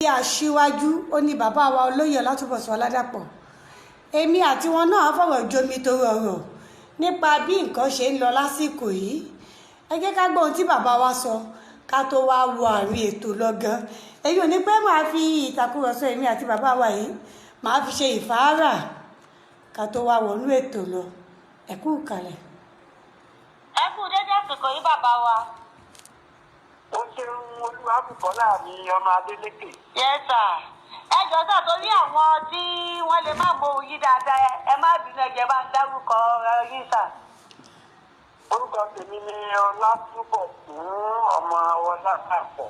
aṣíwájú ó ní bàbá wa olóyè Ọlátúnbọ̀sún Ọládàpọ̀ èmi àti wọn náà fọ̀rọ̀ jomi tó rọrọ̀ nípa bí nǹkan ṣe ń lọ lásìkò yìí. Ẹ jẹ́ ká gbọ́ ohun tí bàbá wa sọ ká tó wá wo àárín ètò lọ gan. Èyí ò ní pé màá fi ìtàkùrọ̀sọ èmi àti bàbá wa yìí màá fi ṣe ìfáàrà ká tó wá wọnú ètò lọ. Ẹ kú ìkàlẹ̀. Ẹ kú dédé àsìkò yìí bàbá wa. Ó ṣeun Olúwabùkọ́lá mi ọmọ Adélékè. Yes sir. Ẹ jọ̀ọ́ torí àwọn tí wọ́n lè má mọ òyìn dáadáa ẹ má bínú ẹ̀jẹ̀ bá ń dárúkọ yín sà. Orúkọ tèmi ni Ọlátúnbọ̀sún ọmọ Ọládàpọ̀.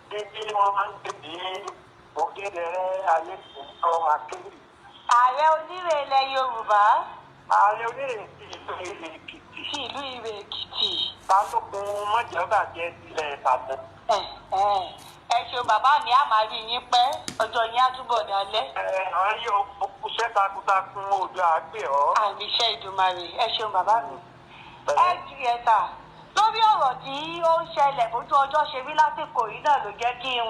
Bíbí wọn máa ń pè ní Ògèdèrè Ayéṣùntọ́ Akéwì. Ààrẹ onírè ilẹ̀ Yorùbá. Ààrẹ onírè ti ìlú Ìrè Èkìtì. Ti ìlú Ìrè Èkìtì. Balógun mọ́jọ́bàjẹ́ tilẹ̀ Ìbàdàn. Ẹ ṣeun bàbá mi á máa rí yín pẹ́ ọjọ́ yín á túbọ̀ dalẹ́. Àwọn yóò kúṣẹ́ takuntakun odò àgbẹ̀ ọ́. Àmì iṣẹ́ Ìdùmarè ẹ ṣeun bàbá mi. Ẹ jí ẹ sà lórí ọ̀rọ̀ tí ó ń ṣẹlẹ̀ bójú ọjọ́ ṣe rí lásìkò yìí náà ló jẹ́ kí n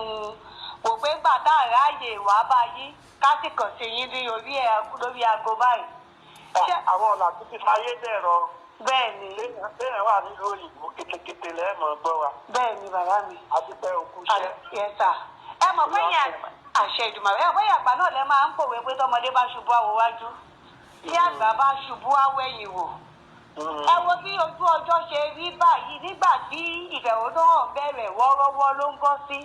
wò pé gbà tá àráàyè wàá bá yín kásìkò sí yín ní lórí aago báyìí. Àwọn ọ̀nà tuntun ayé dẹ̀rọ. Bẹ́ẹ̀ni. Bẹ́ẹ̀ wà nílùú òyìnbó kétékété lẹ́ẹ̀mọ̀ gbọ́ wa. Bẹ́ẹ̀ni bàbá mi. Adúpẹ́ òkú iṣẹ́. Yes sir. Ẹ mọ̀ pé yẹn àṣẹ Ìdùmarè ẹ bóyá àgbà náà lẹ máa ń pòwe pé tọmọdé bá ṣubú àwò wájú tí àgbà bá ṣubú àwò ẹ̀yìn wò. Ẹ wo bí ojú ọjọ́ ṣe rí báyìí nígbà tí ìfẹ̀hónúhàn bẹ̀rẹ̀ wọ́ọ́rọ́wọ́ ló ń bọ́ sí.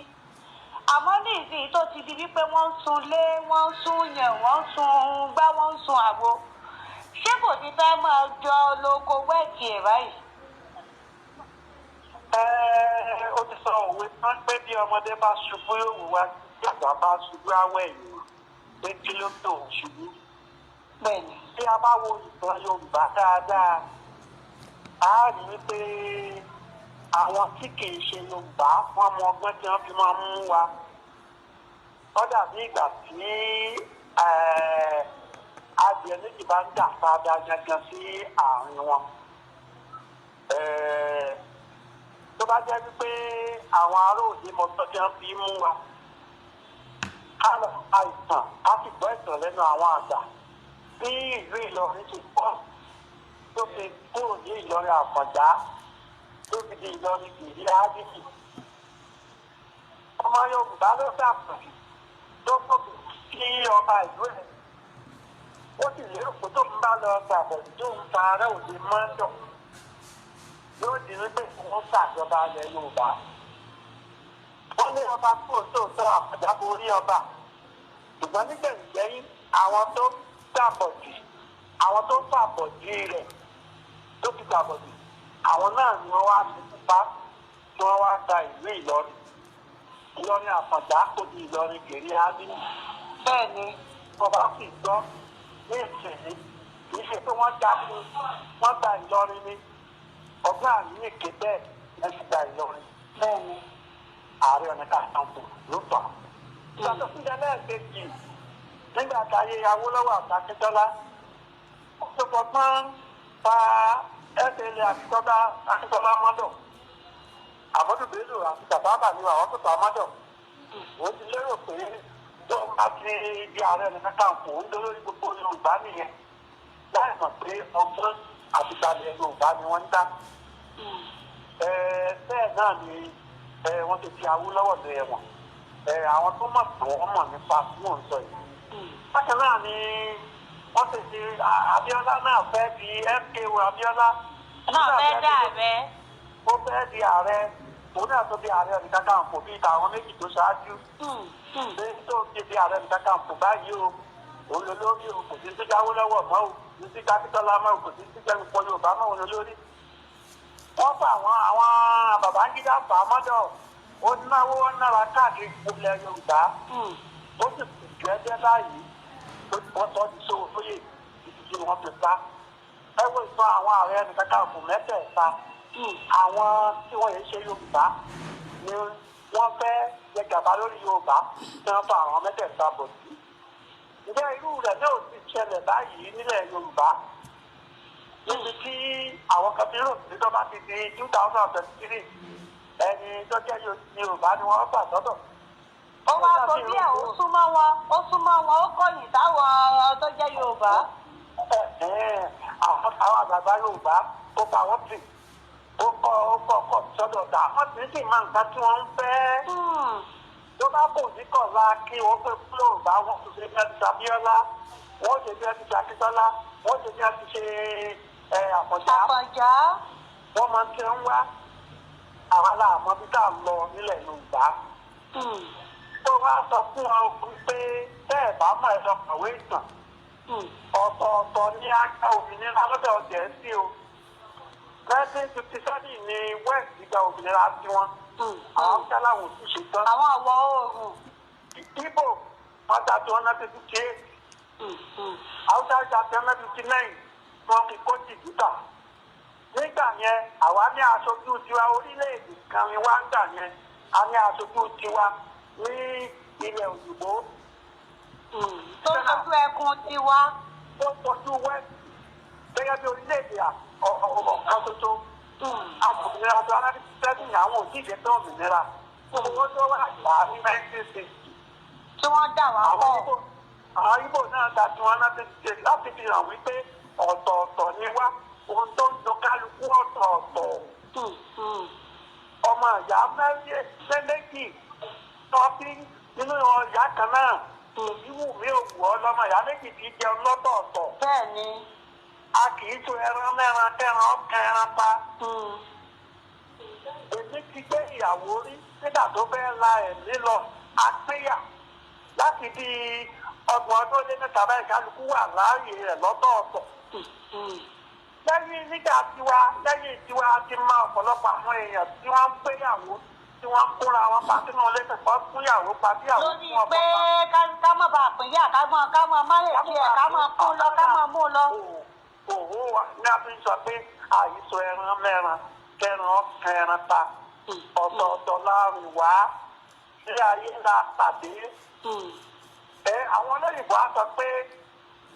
Àmọ́ ní ìsìn tó ti di wípé wọ́n ń sun lé wọ́n ń sun yàn wọ́n ń sun gbá wọ́n ń sun àwo. Ṣé kò ti fẹ́ máa jọ lóko wẹ́ẹ̀tì ẹ̀ báyìí? Ó ti sọ òwe tán pé bí ọmọdé bá ṣubú yóò wù wá tí àgbà bá ṣubú àwẹ̀ yìí pé kí ló tó ṣubú. Bẹ́ẹ̀ni. Bí a bá wo ìtàn Yorùbá dáadáa a rí i pé àwọn tí kì í ṣe Yorùbá wọ́n mọ ọgbọ́n tí wọ́n fi máa mú wa. Ó dàbí ìgbà tí adìẹ méjì bá ń dà padà gangan sí àárín wọn. Tó bá jẹ́ wípé àwọn ará òde mọ́tò tí wọ́n fi mú wa ká lọ àìsàn á sì gbọ́ ìtàn lẹ́nu àwọn àgbà bí ìlú Ìlọrin ti pọ̀ tó fi kúrò ní Ìlọrin Àfọ̀njá tó fi di Ìlọrin Gìrì Ádìsì. Ọmọ Yorùbá ló ṣàpèjì tó gbòògùn sí ọba ìlú ẹ̀. Ó sì lérò pé tó ń bá lọ gbàgbọ́ tó ń ta ará òde mọ́tò yóò di wípé wọ́n ṣàjọba ilẹ̀ Yorùbá. Wọ́n ní ọba kúrò tóòtọ́ Àfọ̀njá borí ọba. Ṣùgbọ́n nígbẹ̀yìn àwọn tó gbàbọ̀dì àwọn tó gbàbọ̀dì rẹ̀ tó ti gbàbọ̀dì àwọn náà ni wọ́n wá ní pupa tí wọ́n wá gba ìlú Ìlọrin. Ìlọrin Àfọ̀njá kò di Ìlọrin Gìrì Ádìsì. Bẹ́ẹ̀ni. Ọba sì gbọ́ ní ìsìn kì í ṣe pé wọ́n jagun wọ́n gba Ìlọrin ni. Ọgbọ́n àmì èké bẹ́ẹ̀ ẹ ti gba Ìlọrin. Bẹ́ẹ̀ni. Ààrẹ Ọ̀nà Kakanfò ló fà á. Ìyàtọ̀ síjẹ lẹ́ẹ̀kejì nígbà táyé Awólọ́wọ̀ àti Akíntọ́lá ó tó fọgbọ́n fa ẹ̀ẹ́dẹ̀lẹ̀ Akíntọ́lá mọ́dọ̀. Àmọ́dù Bello àti Sàbábà ni àwọn tó ta mọ́dọ̀. Ó ti lérò pé tó bá ti di Ààrẹ Ọ̀nà Kakanfò ń dolórí gbogbo Yorùbá nìyẹn. Láì mọ̀ pé ọgbọ́n àti ìgbàlẹ̀ Yorùbá ni wọ́n ń dá. Bẹ́ẹ̀ náà ni wọ́n ti fi Awólọ́wọ̀ lé ẹ̀wọ̀n. Àwọn tó mọ̀ pé wọ́n mọ̀ nípa tí wọ́n ń sọ yìí. Bákan náà ni wọ́n ti fi Abíọ́lá náà fẹ́ di MKO Abíọ́lá. Náà fẹ́ dá ààrẹ. Ó fẹ́ di ààrẹ. Òun náà tó di Ààrẹ Ọ̀nà Kakanfò bíi tàwọn méjì tó ṣáájú. Lẹ́yìn tó ti di Ààrẹ Ọ̀nà Kakanfò báyìí o, òun ló lórí o, kò sí tó jáwó lọ́wọ́ mọ́ o, kò sí Akíntọ́lá mọ́ o, kò sí jẹ́nu pọ̀ Yorùbá mọ́ òun lórí. Wọ́n fa àwọn Babangida fà á mọ́dọ̀. Ó náwó náírà káàkiri ilẹ̀ Yorùbá. Ó sì kù jẹ́jẹ́ báyìí. Wọ́n sọ ti sọ òfóyè títí tí wọ́n fi sá. Ẹ wo ìtàn àwọn Ààrẹ Ọ̀nà Kakanfò mẹ́tẹ̀ẹ̀ta. Àwọn tí wọ́n yẹn ṣe Yorùbá ni wọ́n fẹ́ jẹ gàba lórí Yorùbá tí wọ́n fa àwọn mẹ́tẹ̀ẹ̀ta bọ̀ sí. Ǹjẹ́ irú rẹ̀ náà ti ṣẹlẹ̀ báyìí nílẹ̀ Yorùbá? Níbi tí àwọn kan fi rò sí tó bá ti di 2023 ẹni tó jẹ́ Yorùbá ni wọ́n gbà sọ́dọ̀. Ó wá àkọ́bí ẹ̀ ó súnmọ́ wọn ó kọ̀yìn táwọn tó jẹ́ Yorùbá. Àwọn àgbàgbà Yorùbá ó pa wọ́n tì ó kọ́ sọ́dọ̀ dà wọ́n ti sì máa ń ta tí wọ́n ń fẹ́. Tó bá kò ní kọ̀ọ̀la kí wọ́n pé Yorùbá wọ́n ti ṣe bí ẹ ti ṣàbíọ́lá wọ́n ṣe bí ẹ ti ṣàkíntọ́lá wọ́n ṣe bí ẹ ti ṣe Àfọ̀njá. Wọ́n máa ń tẹ́ ń wá àwọn aláàmọ́ bí ká lọ nílẹ̀ Yorùbá. Tó wá sọ fún ọ pé bẹ́ẹ̀ bá mọ̀ ẹ́ lọ kàwé ìtàn. Ọ̀tọ̀ọ̀tọ̀ ní àgbà òmìnira lọ́dọ̀ Gẹ̀ẹ́sì o. 1957 ni West gba òmìnira tiwọn. Àwọn Haúsá làwọn ò sì ṣe tán. Àwọn àwọ̀ oòrùn. Ìgbò wọ́n ta 258. Haúsá ta 259 wọ́n fi kó jìbìtà. Nígbà yẹn àwa ní aṣojú tiwa orílẹ̀-èdè kan ni wá ń gbà yẹn a ní aṣojú tiwa ní ilẹ̀ òyìnbó. Tó tọ́jú ẹkùn tiwa. Tó tọ́jú West gẹ́gẹ́ bí orílẹ̀-èdè ọ̀kan tuntun. Àbòmìnira tó aláàbí àwọn òjíṣẹ́ tó òmìnira. Owó tó wà gbà ní 1960. Tí wọ́n dà wá pọ̀. Àwọn Ìgbò náà ta tí wọ́n láti ṣe láti fi hàn wípé ọ̀tọ̀ọ̀tọ̀ ni wá. Ohun tó ń lo kálukú ọ̀tọ̀ọ̀tọ̀. Ọmọ ìyá méjì tọ́bí nínú ìyá kan náà. Ìwú mi ò wù ọ́ lọ́mọ ìyá méjì kì í jẹun lọ́tọ̀ọ̀tọ̀. Bẹ́ẹ̀ni. A kì í so ẹran mẹ́ran kẹ́ran ọ̀kan ẹran pa. Èmi ti gbé ìyàwó rí nígbà tó fẹ́ la ẹ̀mí lọ apéyà láti bí 30 ọdún lé mẹ́ta báyìí kálukú wà láàyè rẹ̀ lọ́tọ̀ọ̀tọ̀. Lẹ́yìn tiwa ti máa ọ̀pọ̀lọpọ̀ àwọn èèyàn tí wọ́n ń gbéyàwó tí wọ́n ń kóra wọn pa sínú ilé tẹ̀kọ́ fúnyàwó pa bí àwọn tí wọ́n bọ̀ pa. Lórí pé ká má bàa pín yà ká mọ máyèjì ẹ̀ ká mọ kún lọ ká mọ mú lọ. Òwò wa ní a fi sọ pé àìsọ ẹran mẹ́ran kẹran ọ̀kan ẹran ta ọ̀tọ̀ọ̀tọ̀ láàrin wá sí ayé la pàdé. Àwọn olóyìnbó á sọ pé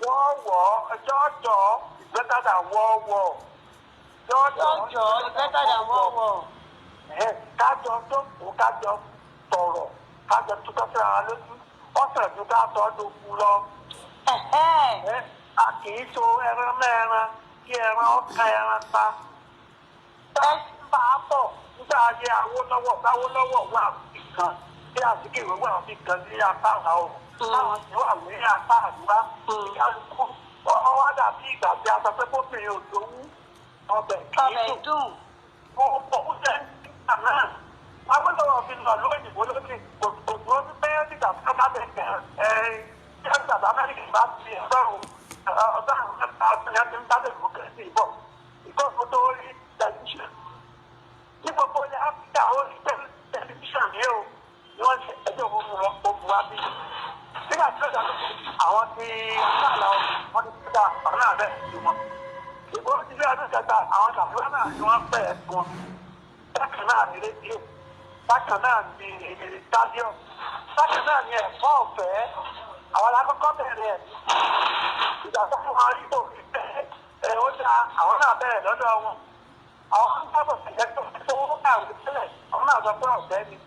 wọ́n wọ̀ jọ́jọ́ ìgbẹ́kàdà wọ́ọ̀wọ̀. Jọ́jọ́ ìgbẹ́kàdà wọ́ọ̀wọ̀. Kájọ jókòó kájọ sọ̀rọ̀ kájọ túkọ̀ síra wa lójú ọ̀sẹ̀ ju ká sọ ọ́ dòkú lọ. A kì í so ẹran mẹ́ran kí ẹran ọ̀kan ẹran ta. Bẹ́ẹ̀ bá a bọ̀ nígbà ayé Awólọ́wọ̀ wà nìkan bí Azikiwe wà nìkan ní apá àwọn táwọn tí wà ní apá àdúrà. Ọwọ́ dàbí ìgbà tí a sọ pé kóbìnrin ò lówó ọbẹ̀ kì í dùn. Ó jẹ́ náà Awólọ́wọ̀ fi lọ lóyìnbó lókè òdòdó ní bẹ́ẹ̀ nígbà tí wọ́n bá bẹ̀ ẹgbẹ́ Amẹ́ríkà bá ti ọ̀dọ́rùn mẹ́ta ọ̀sẹ̀ ti ń bá democracy bọ̀ ìkọ́sọ tó rí tẹlifíṣàn ní gbogbo ilẹ̀ Áfíríkà ó rí tẹlifíṣàn ní o ni wọ́n ṣe ẹjọ́ òun wá bí. Nígbà tí ó dàgbà àwọn ti sáàlà wọn ti gbà ọ̀rọ̀ náà bẹ́ẹ̀ sí wọn. Ìgbọ́n ti rí ọdún kẹta àwọn ṣàfihàn náà ni wọ́n pẹ̀ ẹ́ wọn. Bákan náà ní rédíò, bákan náà ní stadium, bákan náà ní ẹ̀fọ́ ọ̀fẹ́. Àwọn alákọ̀ọ́kọ́ bẹ̀rẹ̀ ẹ̀ ìgbà tó fún wọn rí bò fi bẹ́ẹ̀ ó dá àwọn náà bẹ̀rẹ̀ lọ́dọ̀ wọn. Àwọn kan sábà ṣẹ̀jẹ̀ tó wọ́n kà wí sílẹ̀ àwọn náà sọ pé ọ̀fẹ́ ni.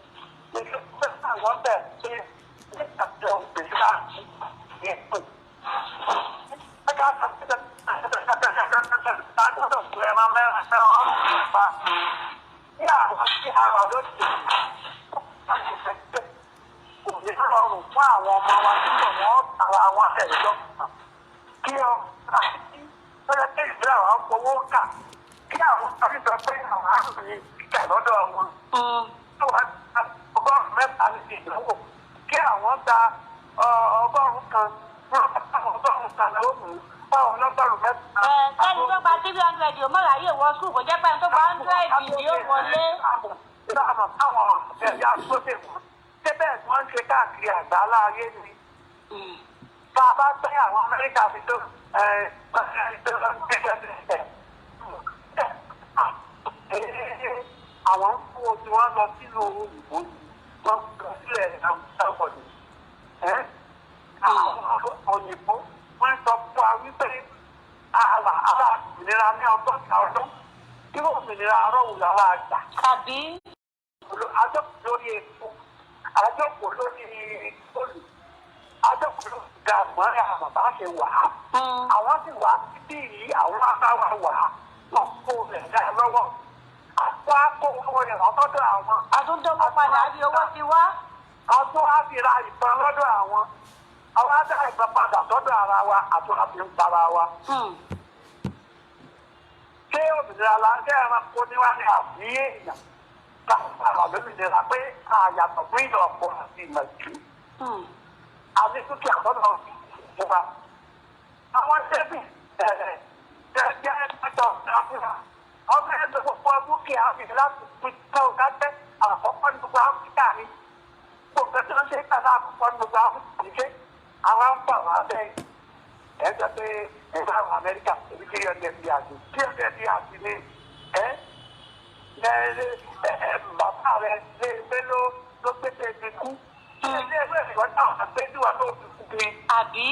Ìgbà tó fẹ́ náà wọ́n bẹ̀ pé ní àjọ òṣèlú ní ìpè. Ẹ̀ka àtàkùn àgbọ̀dọ̀ tó ẹ̀rọ mẹ́rin fẹ́ràn ọ̀hún pa. Ní àwọn tí ara lóde láti fẹ́ pé kò ní rọrùn fún àwọn ọmọ wa nígbà wọn tara àwọn ẹ̀rọ kí ọ àti lọ́jọ́ pé ìgbéra àwọn fowó kà kí àwọn àti sọ pé àwọn àrùn kíkà lọ́dọ̀ wọn. Ọgọ́rùn-ún mẹ́ta ní ìdánwò kí àwọn gba ọgọ́rùn-ún kan fún ọgọ́rùn-ún kan lọ́wọ́ mú fáwọn ọlọ́gọ́rùn-ún mẹ́ta. Kẹ́ni tó gba 300 ò mọ̀ra yé wọ sùn kò jẹ́ pé ẹni tó gba 100 ni ó wọlé. Ìlànà táwọn ẹ̀yà sóde wọn ṣé bẹ́ẹ̀ ni wọ́n ń ṣe káàkiri àgbáńlá ayé ni. Tá a bá gbé àwọn Amẹ́ríkà fi tó àwọn ń fún ojú wọn lọ sínú òyìnbó wọn kọ sílẹ̀ àwọn sábọ̀dì. Àwọn òyìnbó wọ́n sọ fún wa wípé aláàbìnira ní ọgọ́ta ọdún tí òmìnira arọ́wù làwọn àgbà. Tàbí. Àjọ lórí epo àjọpọ̀ lórí olù àjọpọ̀ lórí ga mọ́ra bàbá ṣe wà á àwọn sì wà síbí yìí àwọn akáwà wà á wọn kó rẹ̀ dá lọ́wọ́ àpò àpò owó rẹ̀ lọ́dọ̀ àwọn. àtúndọ́gbọ́ padà bí owó ti wá. àtún á fi ra ìbọn lọ́dọ̀ àwọn adá ìbọn padà sọ́dọ̀ ara wa àtún á fi ń para wa. ṣé òmìnira la ń kẹ́ ẹranko níwájú àbí èèyàn káwọn àlòmìnira pé àyàtọ̀ fún ìlọ ọ̀pọ̀ àti ìmọ̀jú. àti dúkìá lọ́dọ̀ fún wa. àwọn ṣẹ́bì jẹ́ ẹ̀ẹ́dọ̀ ìdáfúnra. ọmọ ẹgbẹ́ gbogbo dúkìá mi láti fi tẹ́ ọ dájẹ́ àkọ́kọ́ ní gbogbo áfíríkà ni. gbogbo tí wọ́n ṣe kàdá àkọ́kọ́ ní gbogbo áfíríkà ni ṣé àwọn ń bà wá bẹ́ẹ̀. ẹ̀jẹ̀ pé ẹ̀ka àwọn Amẹ́ríkà èmi kí ọ̀dẹ̀ bí àti kí ọ̀dẹ̀ bí àti ní bàbá rẹ̀ lé ló gbé tẹ̀sí kú. ilé ẹgbẹ́ ìwọ́n náà àgbẹ̀dùwà ló fi kú ni. àbí.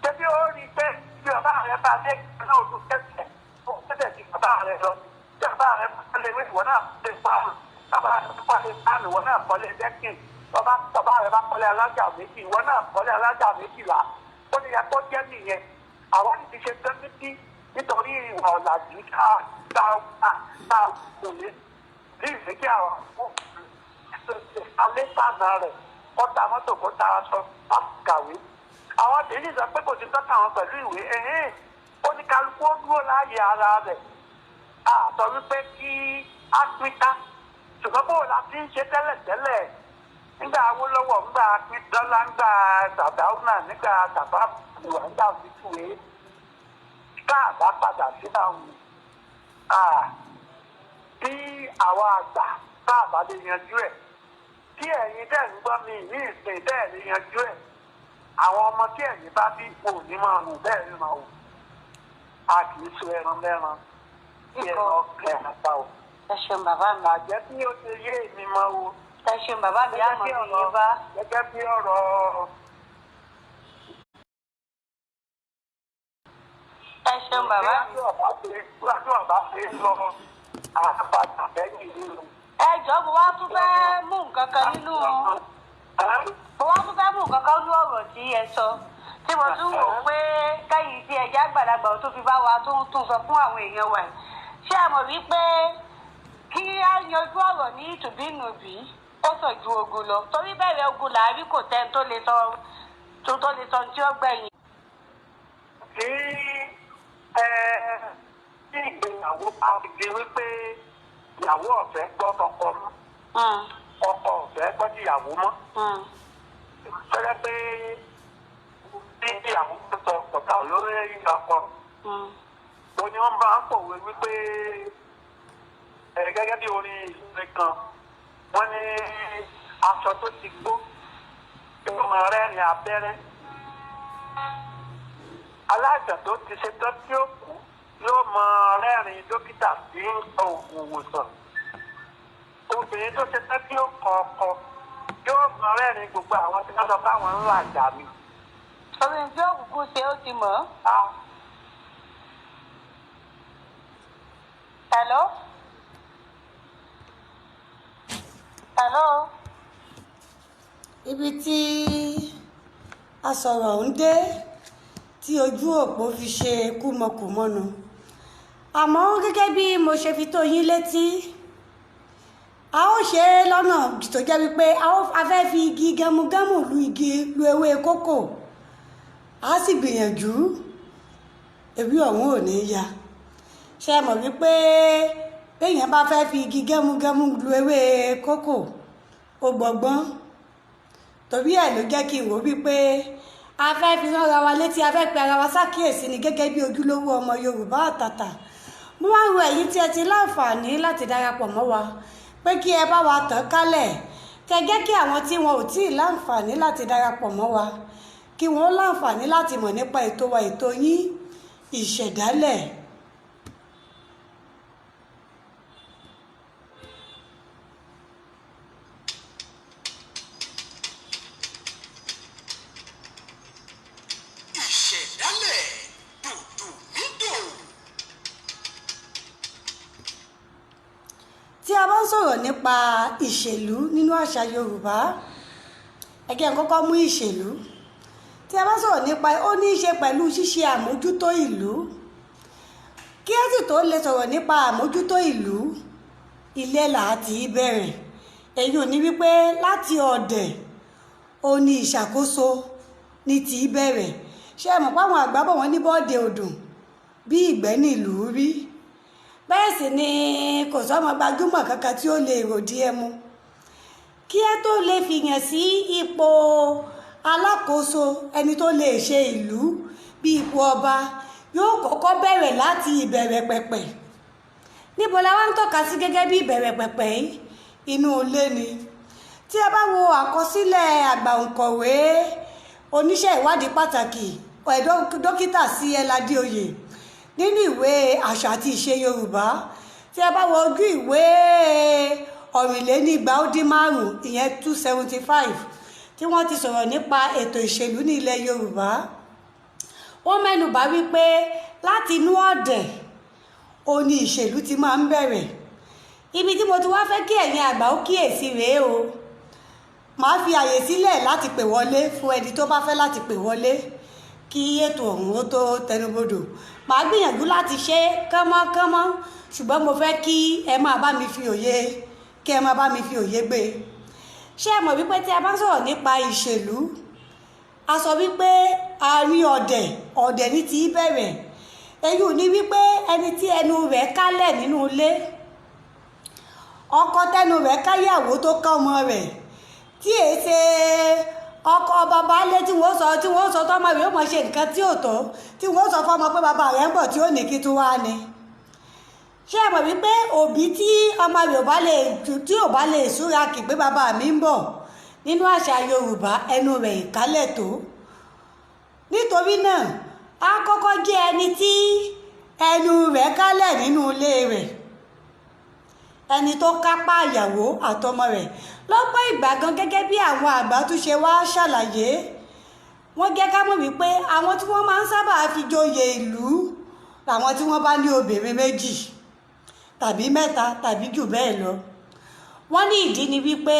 ṣébí ó rí pé bí ọba rẹ̀ bá dé ìgbà náà tó tẹ̀sẹ̀ ó tẹ̀sẹ̀ sí bàbá rẹ̀ lọ. bí bàbá rẹ̀ bá lè wé ìwọ́n náà lè pa bàbá rẹ̀ bá lè sáàmì ìwọ́n náà kọ́lé dẹ́kìn. bàbá rẹ̀ bá kọ́lé alájà méjì ìwọ́n náà kọ́lé alájà méjìlá. ó ní ẹ̀kọ́ jẹ́ nìyẹn. àwọn ti ṣe tẹ́lifí nítorí ìwà ọ̀làjú tá kò lè rí ìfẹ́kẹ́ àwọn alẹ́sànà rẹ̀ kó ta mọ́tò kó ta aṣọ kàwé. àwọn tèmi sọ pé kò ti tọ́ka wọn pẹ̀lú ìwé ó ní kálukú ó dúró láàyè ara rẹ̀ àtọ̀ wípé kí á pínká ṣùgbọ́n bó la ti ń ṣe tẹ́lẹ̀tẹ́lẹ̀ nígbà Awólọ́wọ̀ nígbà Akíntọ́lá nígbà Sàdáúnà nígbà Tàfà Balewa nígbà Fífúwé káàbá padà sínú àwọn bí àwọn àgbà káàbá lè yanjú ẹ̀ tí ẹ̀yin dẹ̀ ń gbọ́ mi ní ìsìn bẹ́ẹ̀ lè yanjú ẹ̀ àwọn ọmọ tí ẹ̀yin bá bí òní máa hù bẹ́ẹ̀ ni máa hù a kì í so ẹran lẹ́ran kí ẹran ẹran pa o. ẹ ṣeun bàbá mi. àjẹ́ tí ó ti yé èmi mọ́ o. ẹ ṣeun bàbá mi àmọ́ bí yín bá. gẹ́gẹ́ bí ọ̀rọ̀. ẹ ṣeun bàbá mi. láti ọ̀bá ṣe ń lọ àpàtà lẹ́yìn ìlú. ẹ jọ̀ọ́ mo wá tún fẹ́ mú nǹkan kan nínú ọ̀rọ̀ tí ẹ sọ tí mo tún wò ó pé kẹ́yìn tí ẹ̀jẹ̀ àgbàlagbà tó fi bá wa tún sọ fún àwọn èèyàn wa ṣé ẹ mọ̀ wípé kí á yanjú ọ̀rọ̀ ní ìtùbínùbí ó sàn ju ogun lọ torí bẹ̀rẹ̀ ogun làárí kò tẹ́ tó lè sọ tí ó gbẹ̀yìn. tí ìgbéyàwó bá ti di wípé ìyàwó ọ̀fẹ́ gbọ́ tọkọ mọ́ ọkọ ọ̀fẹ́ gbọ́ ìyàwó mọ́ fẹ́rẹ́ pé bí ìyàwó tó sọ pọ̀tà lórí ọkọ mo ní wọ́n bá ń pòwe wípé gẹ́gẹ́ bí orin ìṣúre kan wọ́n ní aṣọ tó ti gbó yóò máa rẹ́rìn abẹ́rẹ́ aláìsàn tó ti ṣe tán tí ó kú yóò máa rẹ́rìn dókítà sí oògùn ìwòsàn obìnrin tó ṣe tán tí ó kọ ọkọ yóò máa rẹ́rìn gbogbo àwọn tí wọ́n sọ fáwọn ńlá àjà mi. orin tí òkùnkùn ṣe ó ti mọ̀. hello. hello. ibi tí a sọ̀rọ̀ ń dé tí ojú òpó fi ṣe kúmọkùmọ́nu àmọ́ gẹ́gẹ́ bí mo ṣe fi tó yín létí a ó ṣe é lọ́nà tó jẹ́ wípé a fẹ́ fi igi gámúgámù lu ewé kókò a sì gbìyànjú ewé ọ̀hún ò ní ya ṣe mọ̀ wípé béèyàn bá fẹ́ fi igi gámúgámù lu ewé kókò ó gbọ̀gbọ́n torí ẹ̀ ló jẹ́ kí n wò wípé a fẹ́ fi rán ara wa létí a fẹ́ pe ara wa sákìyèsí ni gẹ́gẹ́ bí ojúlówó ọmọ Yorùbá àtàtà mo wá rọ ẹ̀yin tí ẹ ti láǹfààní láti darapọ̀ mọ́ wa pé kí ẹ bá wa tàn kálẹ̀ kẹ́ jẹ́ kí àwọn tí wọn ò tí ì láǹfààní láti darapọ̀ mọ́ wa kí wọ́n láǹfààní láti mọ̀ nípa ètò wa ètò yín ìṣẹ̀dálẹ̀. sọ̀rọ̀ nípa ìṣèlú nínú àṣà Yorùbá, ẹ jẹ́ n kọ́kọ́ mú ìṣèlú. Tí a bá sọ̀rọ̀ nípa ó ní í ṣe pẹ̀lú ṣíṣe àmójútó ìlú. Kí ẹ sì tó lè sọ̀rọ̀ nípa àmójútó ìlú, ilé là á ti bẹ̀rẹ̀. Èyí ò ní wípé láti ọ̀dẹ̀ ó ní ìṣàkóso ní ti bẹ̀rẹ̀. Ṣé ẹ mọ̀ pé àwọn àgbà bọ̀ wọ́n ní bọ́ọ̀dẹ̀ òdùn bí ìgbẹ́ nílùú rí? Bẹ́ẹ̀ sì ni kò sọ́mọ gbajúmọ̀ kankan tí ó lè ròdí ẹmu. Kí ẹ tó lè fìyàn sí ipò alákòóso, ẹni tó lè ṣe ìlú bí ipò ọba, yóò kọ́kọ́ bẹ̀rẹ̀ láti ìbẹ̀rẹ̀ pẹ̀pẹ̀. Níbo la wá ń tọ́ka sí gẹ́gẹ́ bí ìbẹ̀rẹ̀ pẹ̀pẹ̀ yìí? Inú ilé ni. Tí a bá wo àkọsílẹ̀ àgbà òǹkọ̀wé oníṣẹ́ ìwádìí pàtàkì dókítà C.L. Adéoyè nínú ìwé àṣà àti ìṣe Yorùbá, tí a bá wo ojú ìwé 495 ìyẹn 275 tí wọ́n ti sọ̀rọ̀ nípa ètò ìṣèlú ní ilẹ̀ Yorùbá, wọ́n mẹ́nubà wípé láti inú ọ̀dẹ̀ ó ní ìṣèlú ti máa ń bẹ̀rẹ̀. Ibi tí mo ti wá fẹ́ kí ẹ̀yin àgbà ó kíyèsí rèé o. Màá fi àyè sílẹ̀ láti pè wọlé fún ẹni tó bá fẹ́ láti pè wọlé kí ètò ọ̀hún ó tó tẹnubodò. Màá gbìyànjú láti ṣe kánmọ́kánmọ́, ṣùgbọ́n mo fẹ́ kí ẹ máa bá mi fi òye gbé. Ṣé ẹ mọ̀ wípé tí a bá sọ̀rọ̀ nípa ìṣèlú, a sọ wípé àárín ọ̀dẹ̀ ní ti bẹ̀rẹ̀. Èyí ò ní wípé ẹni tí ẹnu rẹ̀ kálẹ̀ nínú ilé, ọkọ tẹnu rẹ̀ káyàwó tó ká ọmọ rẹ̀, tí èé ṣe ọkọ bàbá lé tí wọ́n sọ tọ́mọ rẹ̀ ó mọ̀ ṣe nǹkan tí ò tọ́, tí wọ́n sọ fọ́mọ pé bàbá rẹ̀ ń bọ̀ tí ó ní kí tó wá ni. Ṣé ẹ mọ̀ wípé òbí tí ọmọ rẹ̀ ò bá lè súra kì pé bàbá mi ń bọ̀ nínú àṣà Yorùbá, ẹnu rẹ̀ ìkálẹ̀ tó? Nítorí náà á kọ́kọ́ jẹ́ ẹni tí ẹnu rẹ̀ kálẹ̀ nínú ilé rẹ̀, ẹni tó kápá ìyàwó àtọmọ rẹ̀. Lọ́pọ̀ ìgbà gan gẹ́gẹ́ bí àwọn àgbà tún ṣe wá ṣàlàyé, wọ́n jẹ́ ká mọ̀ wípé àwọn tí wọ́n máa ń sábà fi joyè ìlú làwọn tí wọ́n bá ní obìnrin méjì tàbí mẹ́ta tàbí jù bẹ́ẹ̀ lọ. Wọ́n ní ìdí ni wípé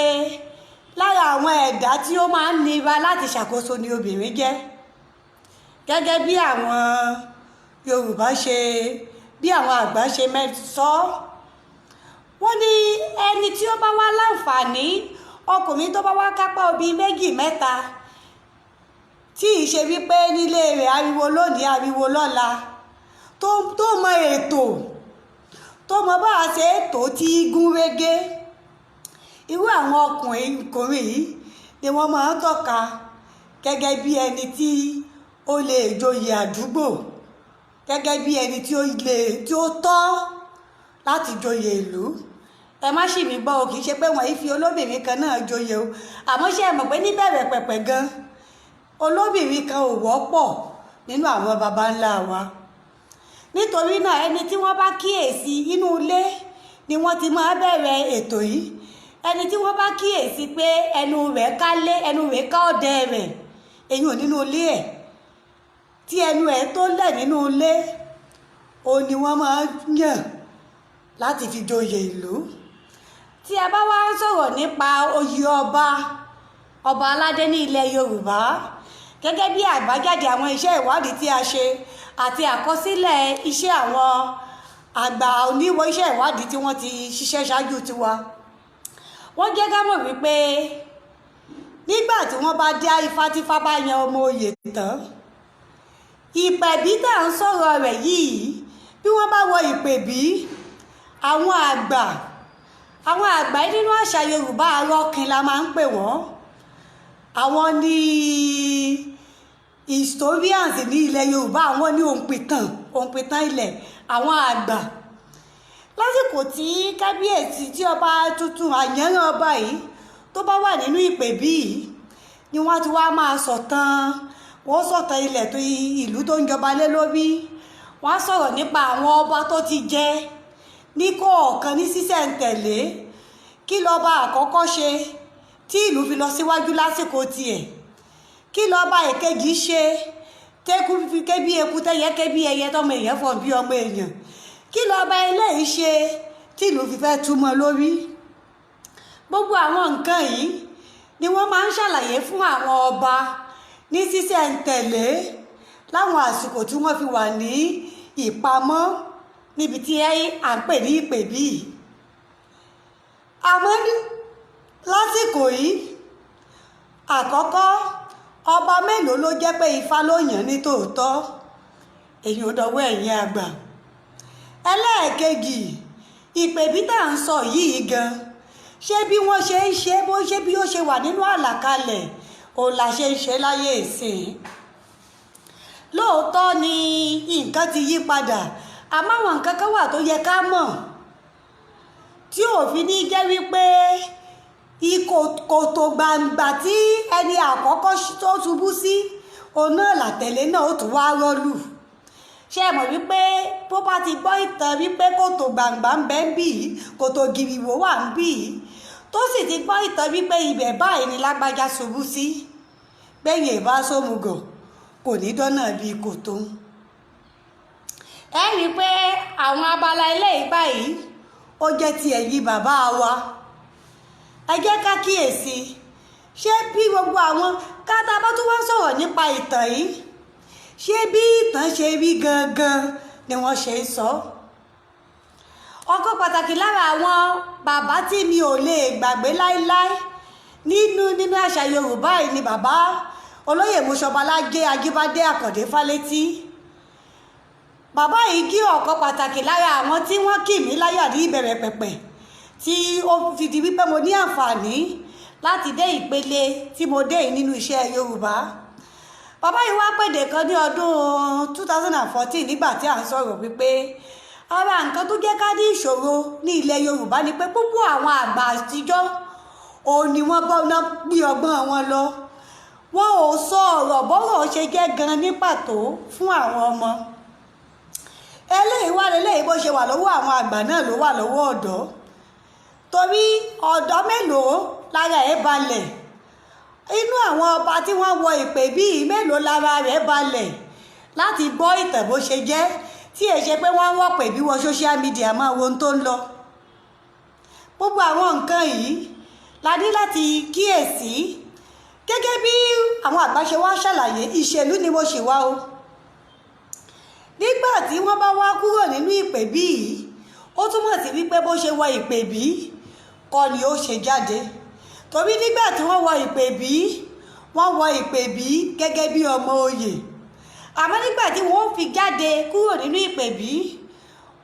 lára àwọn ẹ̀dá tí ó máa ń nira láti ṣàkóso ni obìnrin jẹ́. Gẹ́gẹ́ bí àwọn Yorùbá bí àwọn àgbà ṣe sọ, wọ́n ní ẹni tí ó bá wá láǹfààní, ọkùnrin tó bá wá kápá obìnrin méjì mẹ́ta, tí ì ṣe wípé nílé rẹ̀ ariwo lónìí ariwo lọ́la, tó mọ ètò, tó mọ bá a ṣe ètò tí gún régé, irú àwọn ọkùnrin yìí ni wọ́n máa ń tọ́ka gẹ́gẹ́ bí ẹni tí ó lè joyè àdúgbò, gẹ́gẹ́ bí ẹni tí ó tọ́ láti joyè ìlú. Ẹ má ṣì mí gbọ́ o, kì í ṣe pé wọ́n yìí fi olóbìnrin kan náà joyè o, àmọ́ ṣé ẹ mọ̀ pé níbẹ̀rẹ̀ pẹ̀pẹ̀ gan olóbìnrin kan ò wọ́pọ̀ nínú àwọn baba ńlá wa. Nítorí náà ẹni tí wọ́n bá kíyèsí inú ilé ni wọ́n ti máa bẹ̀rẹ̀ ètò yìí. Ẹni tí wọ́n bá kíyèsí pé ẹnu rẹ̀ ká ọ̀dẹ̀ rẹ̀, èyí ò nínú ilé ẹ̀, tí ẹnu ẹ̀ tó lẹ̀ nínú ilé, òun ni wọ́n máa ń yàn láti fi joyè ìlú. Tí a bá wá ń sọ̀rọ̀ nípa oyè ọba aládé ní ilẹ̀ Yorùbá, gẹ́gẹ́ bí àbájáde àwọn iṣẹ́ ìwádìí tí a ṣe àti àkọsílẹ̀ iṣẹ́ àwọn àgbà oníwọ̀ iṣẹ́ ìwádìí tí wọ́n ti ṣiṣẹ́ ṣáájú tiwa, wọ́n jẹ́ ká mọ̀ wípé nígbà tí wọ́n bá dá ifá tí ifá bá yan ọmọ oyè tán, ìpẹ̀bí tá à ń sọ̀rọ̀ rẹ̀ yìí, bí wọ́n bá wọ ìpẹ̀bí, àwọn àgbà nínú àṣà Yorùbá arọ́kin la máa ń pè wọ́n. Àwọn ni historians ní ilẹ̀ Yorùbá, àwọn ní òǹpìtàn ilẹ̀, àwọn àgbà. Lásìkò tí kábíyèsí tí ọba tuntun àyànràn ọba yìí tó bá wà nínú ìpèbí yìí, ni wọ́n ti wá máa sọ̀tàn ilẹ̀ tó ìlú tó ń jọba lé lórí. Wọ́n á sọ̀rọ̀ nípa àwọn ọba tó ti jẹ ní kọ̀ọ̀kan ní sísẹ̀ǹtẹ̀lé, kí lọ́ba àkọ́kọ́ ṣe tí ìlú fi lọ síwájú lásìkò tiẹ̀, kí lọ́ba èkejì ṣe tẹ́kù fi ké bí eku tẹ́yẹ ké bí ẹyẹ tọ́mọ èèyàn fọ̀ bí ọmọ èèyàn, kí lọ́ba eléyìí ṣe tí ìlú fi fẹ́ túmọ̀ lórí. gbogbo àwọn nǹkan yìí ni wọ́n máa ń ṣàlàyé fún àwọn ọba ní sísẹ̀ǹtẹ̀lé láwọn àsìkò tí wọ́n fi wà ní ìpamọ́ níbi tí à ń pè ní ìpèbí. àmọ́ lásìkò yìí àkọ́kọ́ ọba mélòó ló jẹ́ pé Ifá ló yàn ní tòótọ́, èyí ò dọwọ́ ẹ̀yin àgbà. ẹlẹ́ẹ̀kejì, ìpèbí tá à ń sọ yìí gan ṣé bí wọ́n ṣe ń ṣe bó ṣe bí ó ṣe wà nínú àlàkalẹ̀ òun la ṣe ń ṣe láyé ìsìn. lóòótọ́ ni nǹkan ti yí padà, àmọ́ àwọn nǹkan kan wà tó yẹ ká mọ̀ tí òfin ní jẹ́ wípé ìkòtò gbangba tí ẹni àkọ́kọ́ tó ṣubú sí òun náà làtẹ̀lé náà ó tún wá rọ́lù. ṣé ẹ mọ̀ wípé bó bá ti gbọ́ ìtàn wípé kòtò gbangba ń bẹ ń bì í, kòtò gìrìwò wà ń bì í, tó sì ti gbọ́ ìtàn wípé ibẹ̀ báyìí ni lágbájá ṣubú sí, gbẹ̀yìn ìbá sómugọ̀ kò ní dọ́nà bíi kòtò. ẹ rí i pé àwọn abala eléyìí báyìí ó jẹ́ ti ẹ̀yin bàbá wa. ẹ jẹ́ ká kíyèsí, ṣé bí gbogbo àwọn kátà bá tún wá sọ̀rọ̀ nípa ìtàn yìí, ṣé bí ìtàn ṣe rí gangan ni wọ́n ṣe ń sọ. ọ̀kan pàtàkì lára àwọn bàbá tí mi ò lè gbàgbé láíláí nínú àṣà Yorùbá yìí ni bàbá olóyè Mọ́ṣọ́balágé Ajíbádé Àkàndé Fálétí. bàbá yìí kí ọ̀kan pàtàkì lára àwọn tí wọ́n kì mí láyà ní ìbẹ̀rẹ̀ pẹ̀pẹ̀ tí ó fi di wípé mo ní àǹfààní láti dé ìpele tí mo dé nínú iṣẹ́ Yorùbá. bàbá yìí wá pèdè kan ní ọdún 2014 nígbà tí à ń sọ̀rọ̀ wípé ara nǹkan tó jẹ́ ká ní ìṣòro ní ilẹ̀ Yorùbá ni pé púpọ̀ àwọn àgbà àtijọ́ òun ni wọ́n gbé ọgbọ́n wọn lọ, wọn ò sọ ọ̀rọ̀ bọ́rọ̀ ṣe jẹ́ gan ní pàtó fún àwọn ọmọ. eléyìí wà lélẹ́yìí bó ṣe wà lọ́wọ́ àwọn àgbà náà ló wà lọ́wọ́ ọ̀dọ́, torí ọ̀dọ́ mélòó lára ẹ̀ balẹ̀, inú àwọn ọba tí wọ́n wọ ìpèbí mélòó lára rẹ̀ balẹ̀ láti gbọ́ ìtàn bó ṣe jẹ́, tí ẹ ṣe pé wọ́n ń wọ́pẹ̀ bí wọ́n social media máa wo ohun tó ń lọ. gbogbo àwọn nǹkan yìí la ní láti kíyèsí. gẹ́gẹ́ bí àwọn àgbà ṣe wá ṣàlàyé, ìṣèlú ni mo ṣì wá o. nígbà tí wọ́n bá wá kúrò nínú ìpèbí yìí, ó túmọ̀ sí wípé bó ṣe wọ ìpèbí kọ́ ni ó ṣe jáde, torí nígbà tí wọ́n wọ ìpèbí gẹ́gẹ́ bí ọmọ oyè, àmọ́ nígbà tí wọ́n fi jáde kúrò nínú ìpèbí,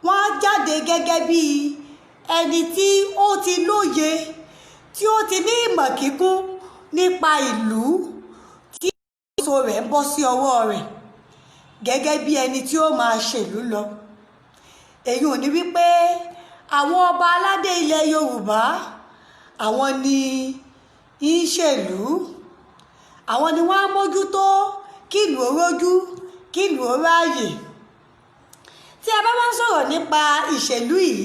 wọ́n jáde gẹ́gẹ́ bí ẹni tí ó ti lóye, tí ó ti ní ìmọ̀ kíkún nípa ìlú tí èso rẹ̀ ń bọ́ sí ọwọ́ rẹ̀, gẹ́gẹ́ bí ẹni tí ó máa ṣèlú lọ. èyí ò ní wípé àwọn ọba aládé ilẹ̀ Yorùbá àwọn ni ń ṣèlú, àwọn ni wọ́n á mójútó kílù ó rójú kílù ó ráàyè. tí a bá wá sọ̀rọ̀ nípa ìṣèlú yìí,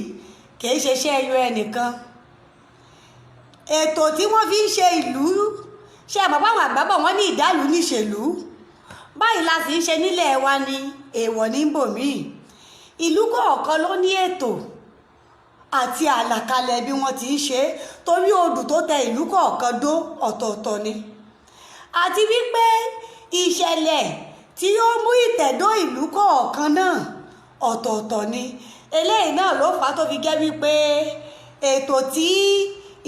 kìí ṣe iṣẹ́ ẹyọ ẹnìkan. ètò tí wọ́n fi ń ṣe ìlú, ṣe bàbá àwọn àgbà bọ̀ wọ́n ní ìdálù níṣèlú, báyìí la sì ń ṣe nílẹ̀ wa ní èèwọ̀ ní bòmíì. ìlú kọ̀ọ̀kan ló ní ètò àti àlàkalẹ̀ bí wọ́n ti ń ṣe, torí odù tó tẹ ìlú kọ̀ọ̀kan dó ọ̀tọ̀ọ̀tọ̀ ni, àti wípé ìṣẹ̀lẹ̀ tí ó mú ìtẹ̀dó ìlú kọ̀ọ̀kan náà ọ̀tọ̀ọ̀tọ̀ ni. eléyìí náà ló fà á tó fi jẹ́ wípé ètò tí